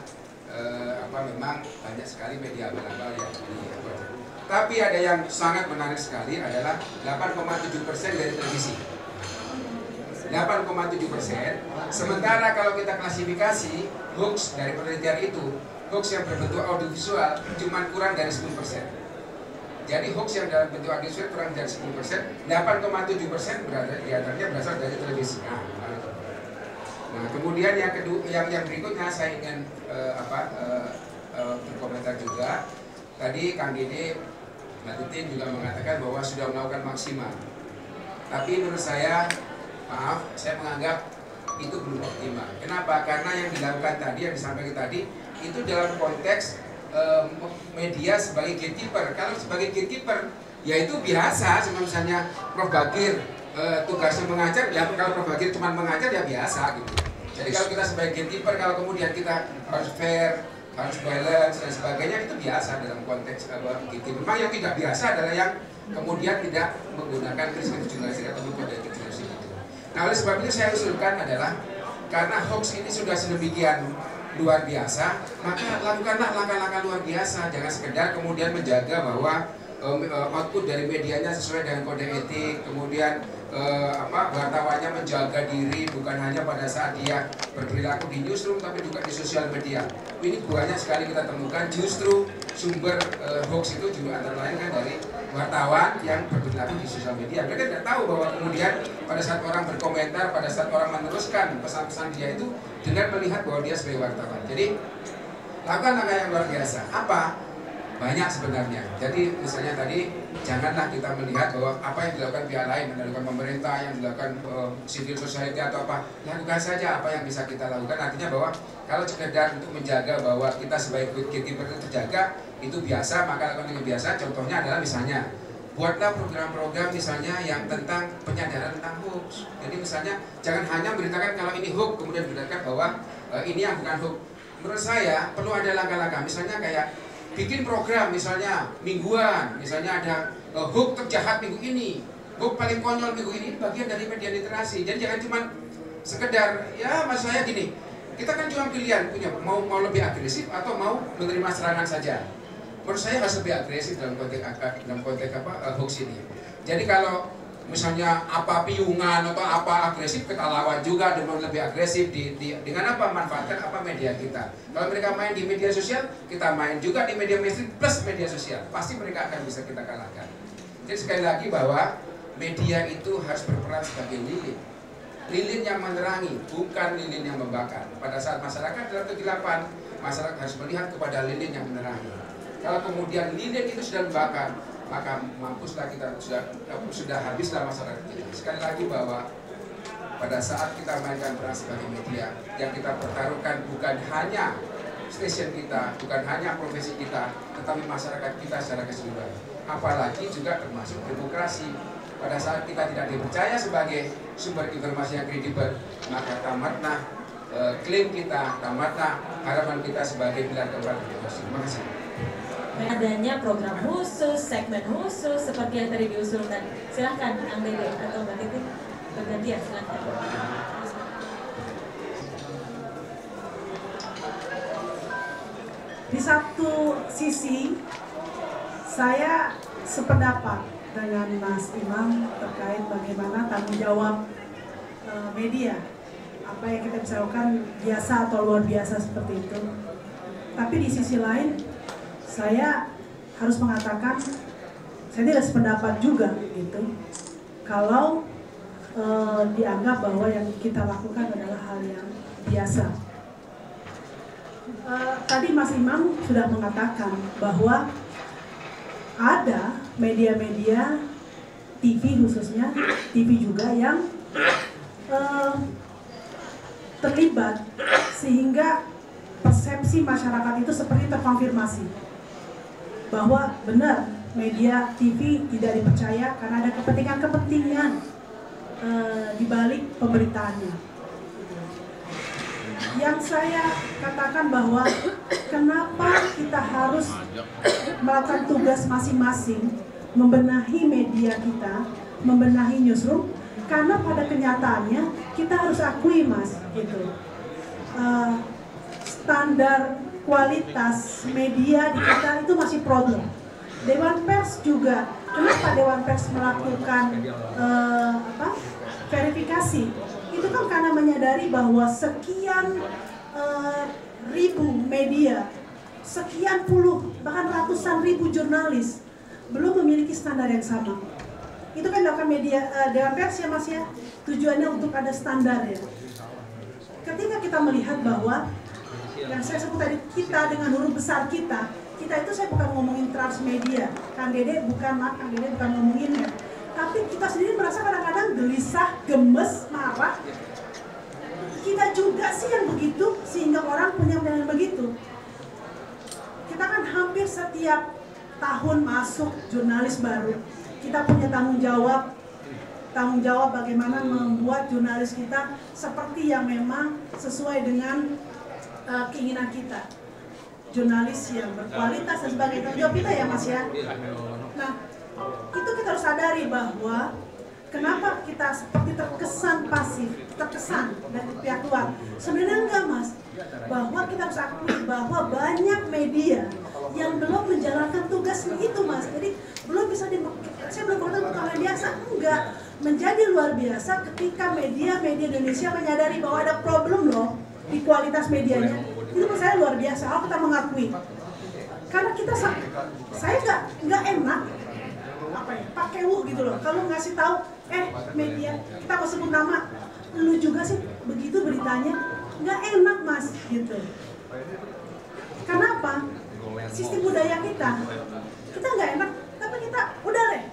memang banyak sekali media abal-abal yang tapi ada yang sangat menarik sekali adalah 8,7% dari televisi. 8,7%. Sementara kalau kita klasifikasi hoax dari penelitian itu, hoax yang berbentuk audiovisual cuma kurang dari 10%. Jadi hoax yang dalam bentuk audiovisual kurang dari 10%, 8,7% diantaranya berasal dari televisi. Nah, kemudian yang kedua, yang berikutnya saya ingin berkomentar juga. Tadi Kang Dede, Mbak Titin juga mengatakan bahwa sudah melakukan maksimal. Tapi menurut saya, maaf, saya menganggap itu belum optimal. Kenapa? Karena yang dilakukan tadi, yang disampaikan tadi, itu dalam konteks media sebagai gatekeeper. Kalau sebagai gatekeeper, ya itu biasa. Misalnya Prof Bakir tugasnya mengajar, ya kalau Prof Bakir cuma mengajar ya biasa gitu. Jadi kalau kita sebagai gatekeeper, kalau kemudian kita harus fair, harus balance dan sebagainya, itu biasa dalam konteks gatekeeper. Memang yang tidak biasa adalah yang kemudian tidak menggunakan prinsip jurnalistik atau kode etik jurnalistik itu. Nah, oleh sebab itu saya usulkan adalah karena hoax ini sudah sedemikian luar biasa, maka lakukanlah langkah-langkah luar biasa. Jangan sekedar kemudian menjaga bahwa output dari medianya sesuai dengan kode etik, kemudian wartawannya menjaga diri bukan hanya pada saat dia berperilaku di newsroom tapi juga di sosial media. Ini banyak sekali kita temukan justru sumber hoax itu juga antara lain kan dari wartawan yang berlaku di sosial media. Mereka tidak tahu bahwa kemudian pada saat orang berkomentar, pada saat orang meneruskan pesan-pesan dia itu dengan melihat bahwa dia sebagai wartawan. Jadi lakukan langkah yang luar biasa. Apa? Banyak sebenarnya. Jadi misalnya tadi janganlah kita melihat bahwa apa yang dilakukan pihak lain, yang dilakukan pemerintah, yang dilakukan civil society atau apa, lakukan saja apa yang bisa kita lakukan. Artinya bahwa kalau sekedar untuk menjaga bahwa kita sebagai gatekeeper itu terjaga, itu biasa, maka lakukan yang biasa. Contohnya adalah misalnya buatlah program-program misalnya yang tentang penyadaran tentang hoax. Jadi misalnya jangan hanya memberitakan kalau ini hoax, kemudian memberitakan bahwa ini yang bukan hoax. Menurut saya perlu ada langkah-langkah, misalnya kayak bikin program misalnya mingguan, misalnya ada hoax terjahat minggu ini, hoax paling konyol minggu ini, bagian dari media literasi. Jadi jangan cuma sekedar ya mas saya gini, kita kan cuma pilihan punya mau lebih agresif atau mau menerima serangan saja. Menurut saya harus lebih agresif dalam konteks hoax ini. Jadi kalau misalnya apa piungan atau apa agresif, kita lawan juga dengan lebih agresif dengan apa manfaatkan apa media kita. Kalau mereka main di media sosial, kita main juga di media mainstream plus media sosial, pasti mereka akan bisa kita kalahkan. Jadi sekali lagi bahwa media itu harus berperan sebagai lilin yang menerangi, bukan lilin yang membakar. Pada saat masyarakat dalam kegelapan, masyarakat harus melihat kepada lilin yang menerangi. Kalau kemudian lilin itu sudah membakar, maka mampuslah kita, sudah habislah masyarakat kita. Sekali lagi bahwa pada saat kita mainkan peran sebagai media, yang kita pertaruhkan bukan hanya stasiun kita, bukan hanya profesi kita, tetapi masyarakat kita secara keseluruhan. Apalagi juga termasuk demokrasi. Pada saat kita tidak dipercaya sebagai sumber informasi yang kredibel, maka tamatlah klaim kita, tamatlah harapan kita sebagai pilar keempat demokrasi. Terima kasih. Adanya program khusus, segmen khusus seperti yang tadi diusulkan. Silahkan Kang Dede atau Mbak Titi bergantian, silahkan. Di satu sisi saya sependapat dengan Mas Imam terkait bagaimana tanggung jawab media, apa yang kita bisa lakukan biasa atau luar biasa seperti itu. Tapi di sisi lain saya harus mengatakan saya tidak sependapat juga gitu kalau dianggap bahwa yang kita lakukan adalah hal yang biasa. Tadi Mas Imam sudah mengatakan bahwa ada media-media TV khususnya, TV juga yang terlibat sehingga persepsi masyarakat itu seperti terkonfirmasi bahwa benar media TV tidak dipercaya karena ada kepentingan-kepentingan di balik pemberitaannya. Yang saya katakan bahwa kenapa kita harus melakukan tugas masing-masing, membenahi media kita, membenahi newsroom, karena pada kenyataannya kita harus akui Mas, gitu. Standar kualitas media di kita itu masih problem. Dewan Pers juga, kenapa Dewan Pers melakukan verifikasi? Itu kan karena menyadari bahwa sekian ribu media, sekian puluh, bahkan ratusan ribu jurnalis belum memiliki standar yang sama. Itu kan dilakukan media Dewan Pers ya Mas ya, tujuannya untuk ada standar ya. Ketika kita melihat bahwa yang saya sebut tadi, kita dengan huruf besar kita itu saya bukan ngomongin transmedia, Kang Dede bukan ngomonginnya, tapi kita sendiri merasa kadang-kadang gelisah, gemes, marah. Kita juga sih yang begitu, sehingga orang punya pandangan begitu. Kita kan hampir setiap tahun masuk jurnalis baru, kita punya tanggung jawab bagaimana membuat jurnalis kita seperti yang memang sesuai dengan keinginan kita, jurnalis yang berkualitas dan sebagainya. Tanggung jawab kita ya Mas ya. Nah, itu kita harus sadari bahwa kenapa kita seperti terkesan pasif, terkesan dari pihak luar. Sebenarnya enggak Mas, bahwa kita harus akui bahwa banyak media yang belum menjalankan tugasnya itu Mas. Jadi belum bisa saya belum berkata untuk hal yang biasa, enggak. Menjadi luar biasa ketika media Indonesia menyadari bahwa ada problem loh di kualitas medianya. Itu menurut saya luar biasa, kalau kita mengakui. Karena saya nggak enak apa ya, pakai gitu loh. Kalau ngasih tahu, media, kita mau sebut nama, lu juga sih begitu beritanya, nggak enak mas, gitu. Karena apa? Sistem budaya kita nggak enak, tapi kita udah deh,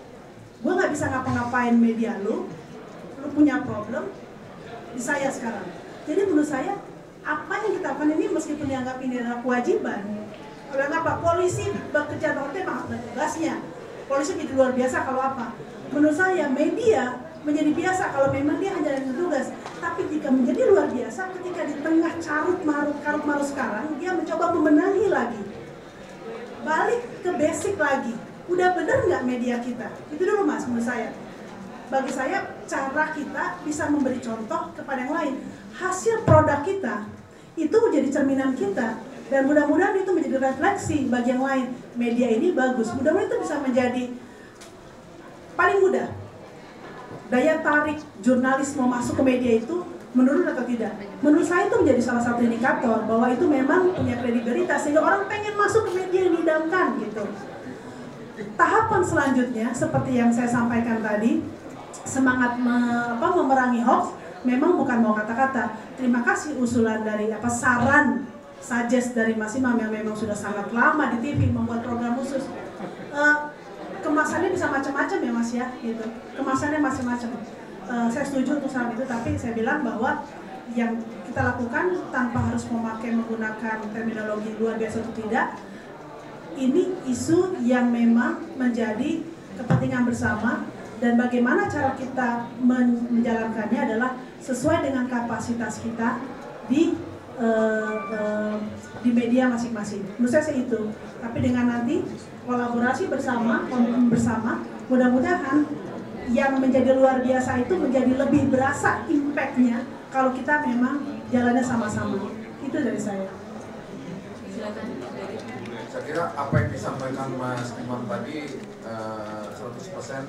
gue nggak bisa ngapa-ngapain media lu punya problem di saya sekarang. Jadi menurut saya apa yang kita lakukan ini meskipun dianggap ini adalah kewajiban, oleh apa polisi bekerja normal dan tugasnya. Polisi menjadi luar biasa kalau apa? Menurut saya media menjadi biasa kalau memang dia hanya dengan tugas. Tapi jika menjadi luar biasa ketika di tengah carut marut sekarang dia mencoba membenahi lagi, balik ke basic lagi. Udah bener nggak media kita? Itu dulu mas menurut saya. Bagi saya cara kita bisa memberi contoh kepada yang lain. Hasil produk kita itu menjadi cerminan kita. Dan mudah-mudahan itu menjadi refleksi bagi yang lain. Media ini bagus, mudah-mudahan itu bisa menjadi paling mudah. Daya tarik jurnalis mau masuk ke media itu menurun atau tidak? Menurut saya itu menjadi salah satu indikator bahwa itu memang punya kredibilitas sehingga orang pengen masuk ke media yang didamkan gitu. Tahapan selanjutnya seperti yang saya sampaikan tadi, semangat memerangi hoax memang bukan mau kata-kata. Terima kasih usulan dari saran suggest dari Mas Imam yang memang sudah sangat lama di TV membuat program khusus. Kemasannya bisa macam-macam ya Mas ya, gitu. Kemasannya macam-macam. Saya setuju untuk saat itu, tapi saya bilang bahwa yang kita lakukan tanpa harus menggunakan terminologi luar biasa atau tidak, ini isu yang memang menjadi kepentingan bersama dan bagaimana cara kita menjalankannya adalah sesuai dengan kapasitas kita di media masing-masing. Menurut saya sih itu. Tapi dengan nanti kolaborasi bersama, mudah-mudahan yang menjadi luar biasa itu menjadi lebih berasa impact-nya kalau kita memang jalannya sama-sama. Itu dari saya. Silakan. Saya kira apa yang disampaikan Mas Imam tadi 100%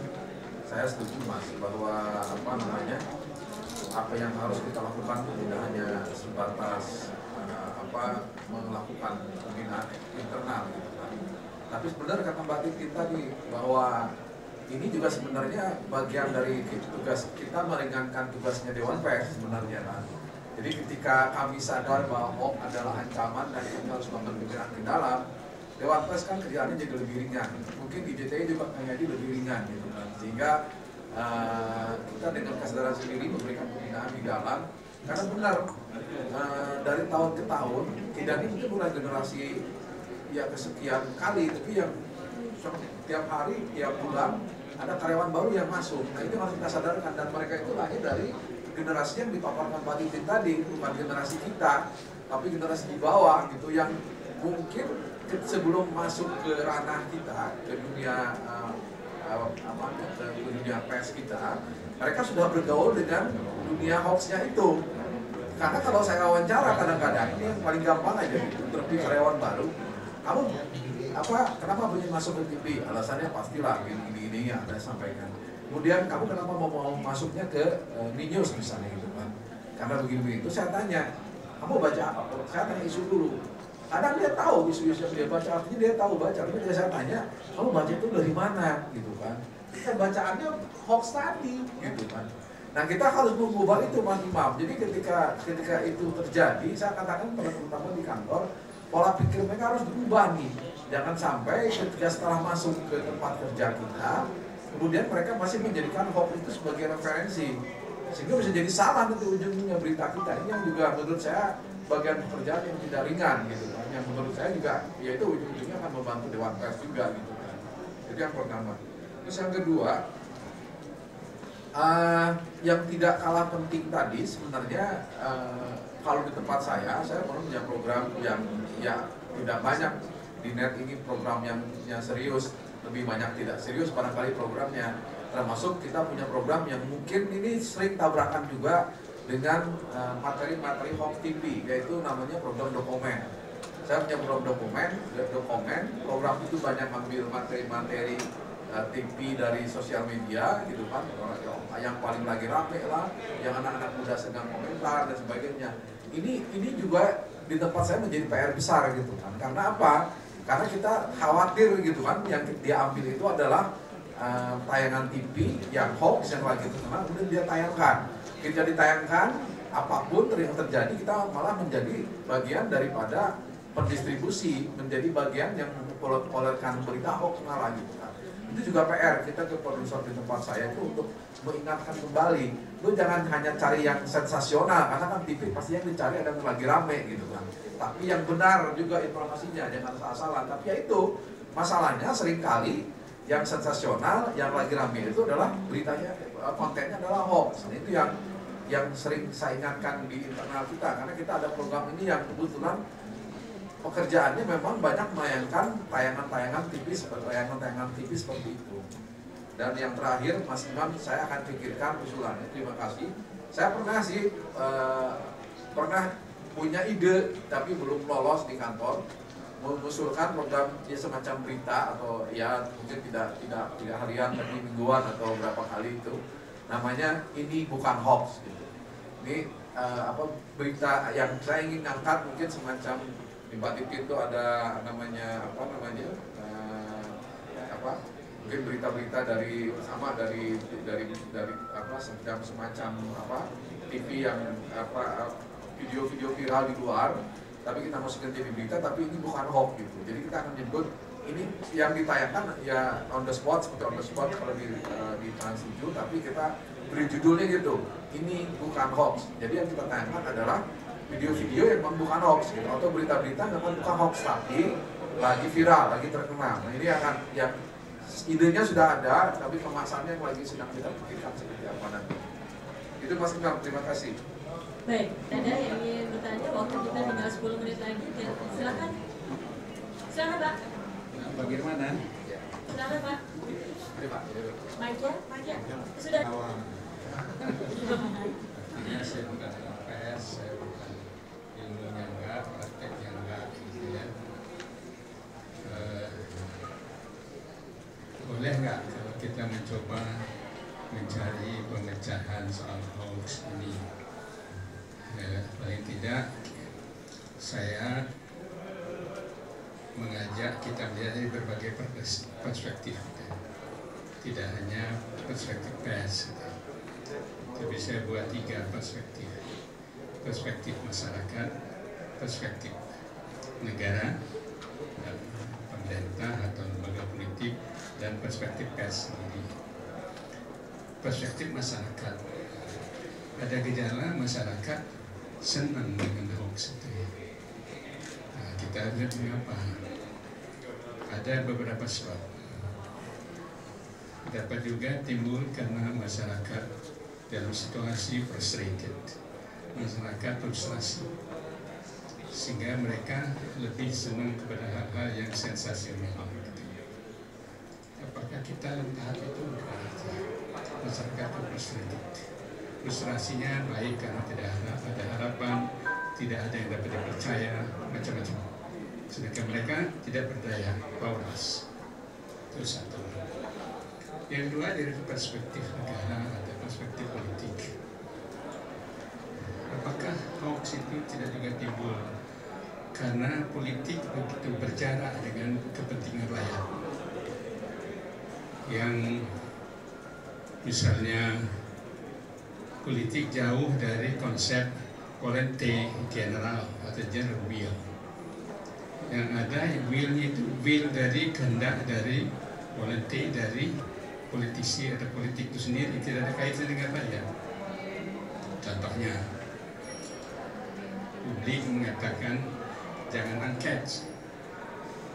saya setuju Mas, bahwa apa yang harus kita lakukan tidak hanya sebatas melakukan pembinaan internal gitu kan. Tapi sebenarnya kata Mbak Titin tadi bahwa ini juga sebenarnya bagian dari tugas kita meringankan tugasnya Dewan Pers sebenarnya kan. Jadi ketika kami sadar bahwa hoax adalah ancaman dan kami harus melakukan pembinaan ke dalam, Dewan Pers kan kerjaannya jadi lebih ringan. Mungkin IJTI juga kayaknya lebih ringan gitu kan. Sehingga kita dengan kesadaran sendiri memberikan pembinaan di dalam. Karena benar dari tahun ke tahun tidak ini bukan generasi ya kesekian kali, tapi yang tiap hari, tiap bulan ada karyawan baru yang masuk. Nah itu harus kita sadarkan, dan mereka itu lahir dari generasi yang dipaparkan Pak Titin tadi, bukan generasi kita, tapi generasi di bawah gitu yang mungkin sebelum masuk ke ranah kita, ke dunia ke dunia pers kita, mereka sudah bergaul dengan dunia hoaxnya itu. Karena kalau saya wawancara kadang-kadang ini yang paling gampang aja gitu, terlebih karyawan baru, kamu kenapa punya masuk ke TV? Alasannya pastilah ini yang ada sampaikan. Kemudian kamu kenapa mau masuknya ke News misalnya gitu kan? Karena begini itu saya tanya, kamu baca apa? Saya tanya isu dulu. Kadang dia tahu isu-isu yang dia baca, artinya dia tahu baca. Tapi saya tanya, kamu baca itu dari mana gitu kan? Bacaannya hoax tadi gitu kan. Nah kita harus mengubah itu Mas Imam. Jadi ketika itu terjadi, saya katakan terutama di kantor, pola pikir mereka harus diubah nih. Jangan sampai ketika setelah masuk ke tempat kerja kita, kemudian mereka masih menjadikan hoax itu sebagai referensi, sehingga bisa jadi salah nanti ujungnya berita kita. Ini yang juga menurut saya bagian pekerjaan yang tidak ringan gitu kan. Yang menurut saya juga, yaitu ujung-ujungnya akan membantu Dewan Pers juga gitu kan. Itu yang pertama. Terus yang kedua, yang tidak kalah penting tadi sebenarnya kalau di tempat saya punya program yang ya tidak banyak di net ini, program yang serius, lebih banyak tidak serius barangkali programnya. Termasuk kita punya program yang mungkin ini sering tabrakan juga dengan materi-materi hoax TV, yaitu namanya program dokumen. Saya punya program dokumen, program itu banyak ambil materi-materi TV dari sosial media gitu kan, yang paling lagi rame lah, yang anak-anak muda sedang komentar dan sebagainya. Ini juga di tempat saya menjadi PR besar gitu kan. Karena apa? Karena kita khawatir gitu kan, yang diambil itu adalah tayangan TV yang hoax yang lagi terkenal, kemudian dia tayangkan. Ketika ditayangkan, apapun yang terjadi, kita malah menjadi bagian daripada pendistribusi, menjadi bagian yang mempopulerkan berita hoax malah gitu kan. Itu juga PR kita ke produser di tempat saya itu untuk mengingatkan kembali, lu jangan hanya cari yang sensasional, karena kan TV pasti yang dicari ada yang lagi rame gitu kan. Tapi yang benar juga informasinya, jangan asal-asalan. Tapi ya itu masalahnya seringkali yang sensasional, yang lagi rame itu adalah beritanya, kontennya adalah hoax. Nah, itu yang sering saya ingatkan di internal kita, karena kita ada program ini yang kebetulan pekerjaannya memang banyak menayangkan tayangan-tayangan TV seperti itu. Dan yang terakhir, Mas Imam, saya akan pikirkan usulannya. Terima kasih. Saya pernah punya ide, tapi belum lolos di kantor, mengusulkan program ya semacam berita atau ya mungkin tidak harian tapi mingguan atau berapa kali itu, namanya Ini Bukan Hoax gitu. Ini berita yang saya ingin angkat mungkin semacam di Mbak Titin itu ada namanya mungkin berita-berita dari semacam TV yang video-video viral di luar, tapi kita masukin jadi berita, tapi ini bukan hoax gitu. Jadi kita akan nyebut ini yang ditayangkan ya on the spot, seperti on the spot kalau di Trans 7, tapi kita beri judulnya gitu, ini bukan hoax. Jadi yang kita tayangkan adalah video-video yang memang bukan hoax gitu, atau berita-berita memang bukan hoax tapi lagi viral, lagi terkenal. Nah ini akan yang idenya sudah ada, tapi kemasannya yang lagi sedang kita pikirkan seperti apa nanti. Itu Mas Imam, terima kasih. Baik, ada yang ingin bertanya, waktu kita tinggal 10 menit lagi, silakan. Silakan Pak. Bagaimana? Silakan Pak. Mic-nya, sudah. Saya bukan LPS, saya bukan ilmunya enggak, prakteknya enggak, gitu ya. Boleh nggak kalau kita mencoba mencari pemecahan soal hoax ini? Paling tidak saya mengajak kita melihat dari berbagai perspektif, tidak hanya perspektif pers, tapi saya buat 3 perspektif: perspektif masyarakat, perspektif negara dan pemerintah atau lembaga politik, dan perspektif pers sendiri. Perspektif masyarakat, ada gejala masyarakat senang dengan hoax itu. Nah, kita lihat mengapa. Ada beberapa sebab. Dapat juga timbul karena masyarakat dalam situasi frustrated. Masyarakat frustrasi, sehingga mereka lebih senang kepada hal-hal yang sensasional. Apakah kita tahap itu? Masyarakat frustrated. Frustrasinya baik karena tidak ada harapan, tidak ada yang dapat dipercaya, macam-macam. Sedangkan mereka tidak berdaya, powerless. Itu satu. Yang kedua, dari perspektif negara atau perspektif politik. Apakah hoax itu tidak juga timbul karena politik begitu berjarak dengan kepentingan rakyat? Yang misalnya politik jauh dari konsep volonté general atau general will. Yang ada will-nya itu will dari kehendak dari volonté dari politisi atau politik itu sendiri, tidak ada kaitan dengan rakyat. Contohnya, publik mengatakan jangan angket,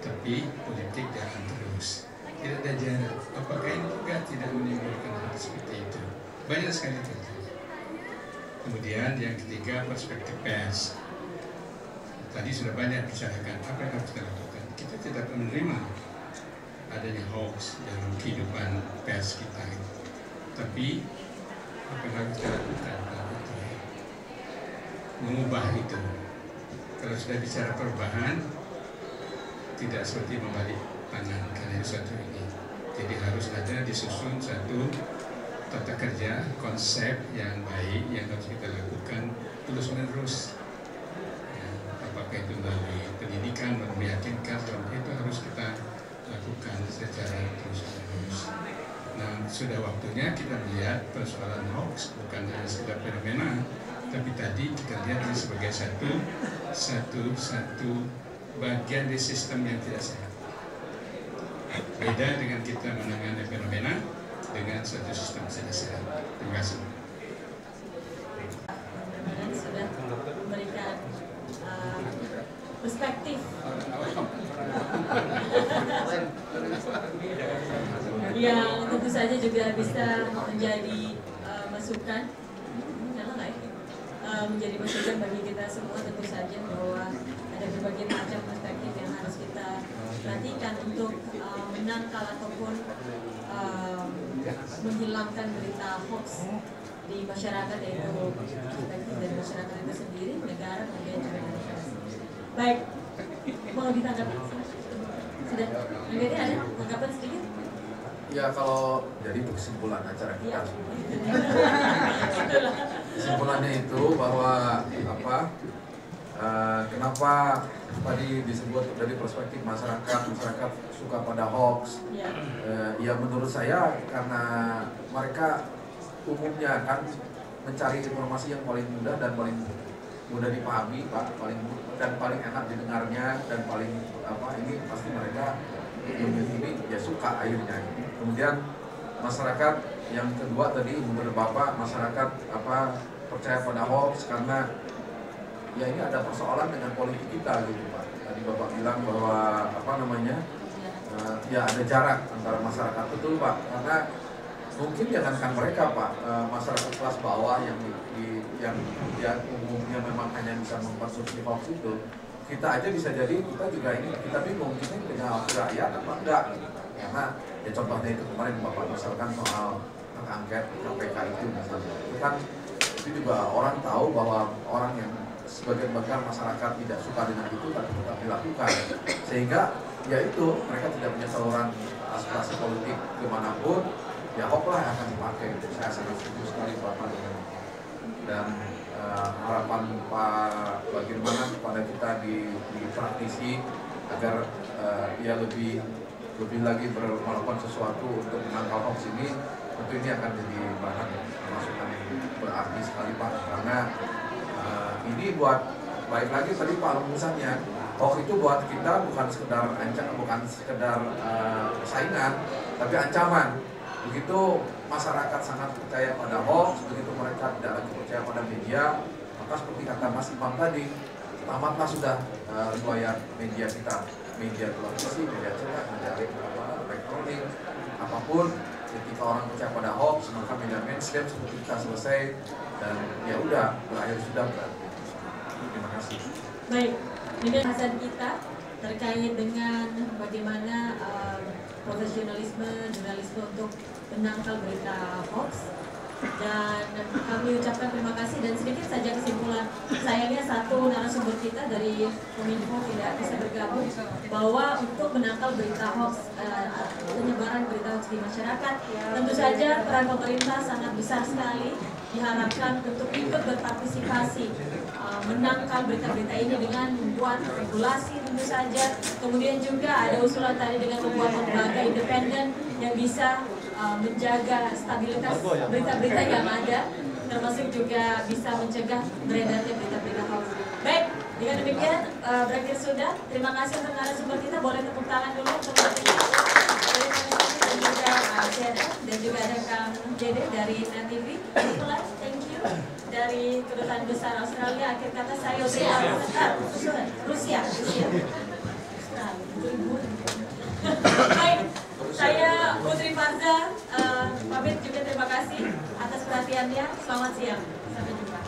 tapi politik jalan terus. Tidak ada jarak. Apakah ini juga tidak menimbulkan hal seperti itu? Banyak sekali terjadi. Kemudian yang ketiga, perspektif pers. Tadi sudah banyak bicarakan apa yang harus kita lakukan. Kita tidak menerima adanya hoax dalam kehidupan pers kita. Tapi apa yang harus kita lakukan? Mengubah itu. Kalau sudah bicara perubahan, tidak seperti membalik tangan karena satu ini. Jadi harus ada disusun satu tata kerja, konsep yang baik yang harus kita lakukan terus menerus. Ya, apakah apakah itu melalui pendidikan, meyakinkan, itu harus kita lakukan secara terus-menerus. Nah, sudah waktunya kita melihat persoalan hoax bukan hanya sekedar fenomena, tapi tadi kita lihat ini sebagai satu bagian dari sistem yang tidak sehat. Beda dengan kita menangani fenomena dengan suatu sistem tidak sehat. Terima kasih. Sudah memberikan perspektif yang tentu saja juga bisa menjadi masukan, menjadi masukan bagi kita semua, tentu saja bahwa ada berbagai macam perspektif yang harus kita perhatikan untuk menangkal ataupun menghilangkan berita hoax di masyarakat, yaitu perspektif dari masyarakat itu sendiri, negara, kemudian juga demokrasi. Baik, mau ditanggapi? Sudah? Jadi ada tanggapan sedikit? Ya, kalau jadi itu kesimpulan acara kita. Kesimpulannya itu bahwa kenapa tadi disebut dari perspektif masyarakat suka pada hoax. Ya menurut saya karena mereka umumnya kan mencari informasi yang paling mudah dan paling mudah dipahami, Pak, paling enak didengarnya dan paling ini pasti mereka ini ya suka akhirnya. Kemudian masyarakat yang kedua tadi menurut Bapak, masyarakat percaya pada hoax karena ya ini ada persoalan dengan politik kita gitu, Pak. Tadi Bapak bilang bahwa ya ada jarak antara masyarakat, betul, Pak, karena mungkin jangankan mereka, Pak, masyarakat kelas bawah yang umumnya memang hanya bisa mengkonsumsi hoax itu, kita aja bisa jadi kita bingung ini dengan rakyat apa enggak gitu. Karena ya contohnya itu kemarin Bapak misalkan soal hak angket KPK itu misalnya, itu kan itu juga orang tahu bahwa orang yang sebagian besar masyarakat tidak suka dengan itu tapi tetap dilakukan, sehingga ya itu mereka tidak punya saluran aspirasi politik kemanapun, ya hoax lah yang akan dipakai. Saya sangat setuju sekali Bapak dengan dan harapan Pak bagaimana kepada kita di praktisi agar ya lebih lagi melakukan sesuatu untuk menangkal hoax ini, tentu ini akan jadi bahan masukan yang berarti sekali, Pak, karena ini buat baik lagi tadi Pak rumusannya, hoax itu buat kita bukan sekedar saingan, tapi ancaman. Begitu masyarakat sangat percaya pada hoax, begitu mereka tidak lagi percaya pada media, maka seperti kata Mas Imam tadi, tamatlah sudah riwayat media kita, media televisi, media cetak, media elektronik, apapun. Ketika orang percaya pada hoax, maka media mainstream seperti kita selesai dan ya udah berakhir sudah berarti. Terima kasih. Baik, ini bahasan kita terkait dengan bagaimana profesionalisme jurnalisme untuk menangkal berita hoax, dan kami ucapkan terima kasih. Dan sedikit saja kesimpulan, sayangnya satu narasumber kita dari Kominfo tidak bisa bergabung, bahwa untuk menangkal berita hoax, penyebaran berita hoax di masyarakat, tentu saja peran pemerintah sangat besar sekali, diharapkan untuk ikut berpartisipasi menangkal berita-berita ini dengan membuat regulasi tentu saja. Kemudian juga ada usulan tadi dengan membuat lembaga independen yang bisa menjaga stabilitas berita-berita yang ada, termasuk juga bisa mencegah beredarnya berita-berita hoax. Baik, dengan demikian berakhir sudah. Terima kasih untuk narasumber kita. Boleh tepuk tangan dulu untuk mereka. Dan juga CNN, dan juga ada Kang Dede dari Net TV. Thank you. Dari Kedutaan Besar Australia, akhir kata saya Rusia. Baik, saya Putri Farza pamit juga, terima kasih atas perhatiannya. Selamat siang, sampai jumpa.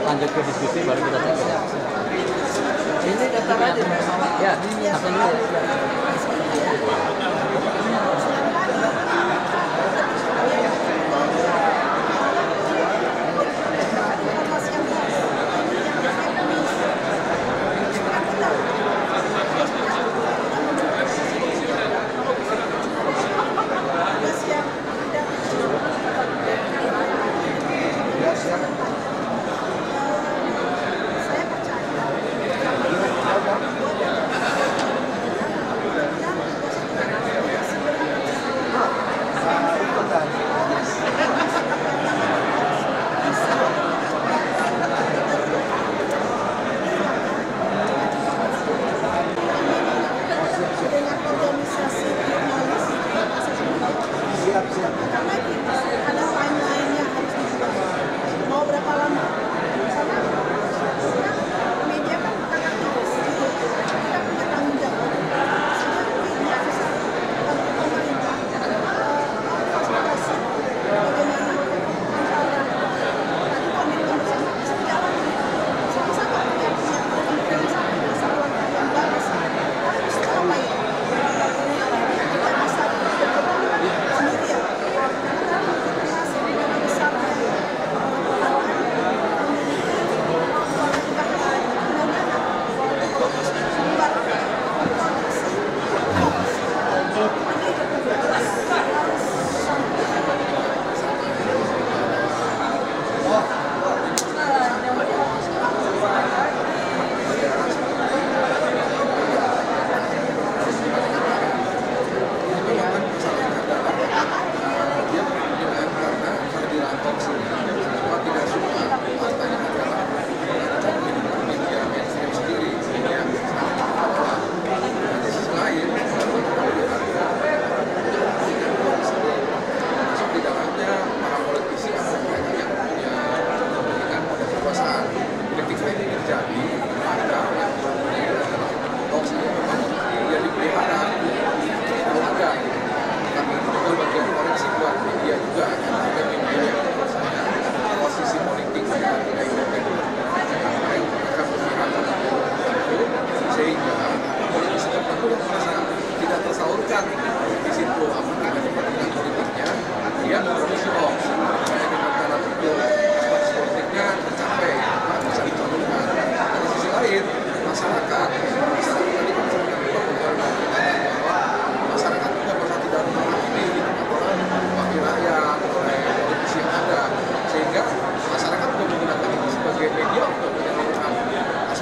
lanjut ke diskusi baru kita tutup. Ini kata aja. Ya, apa dulu ya?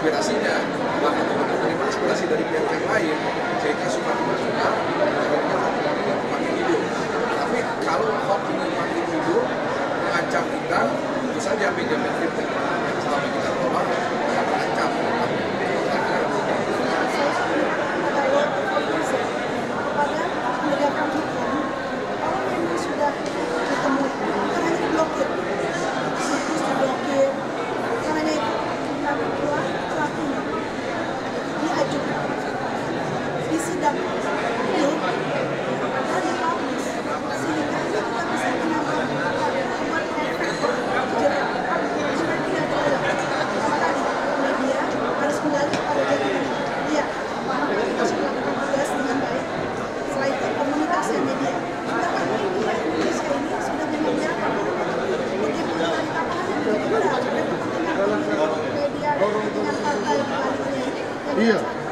aspirasinya, bahkan menerima aspirasi dari pihak yang lain, sehingga suka-suka makin hidup. Tapi kalau hoax ini makin hidup, mengancam kita, tentu saja media kritik selama kita tolak akan terancam. Iya.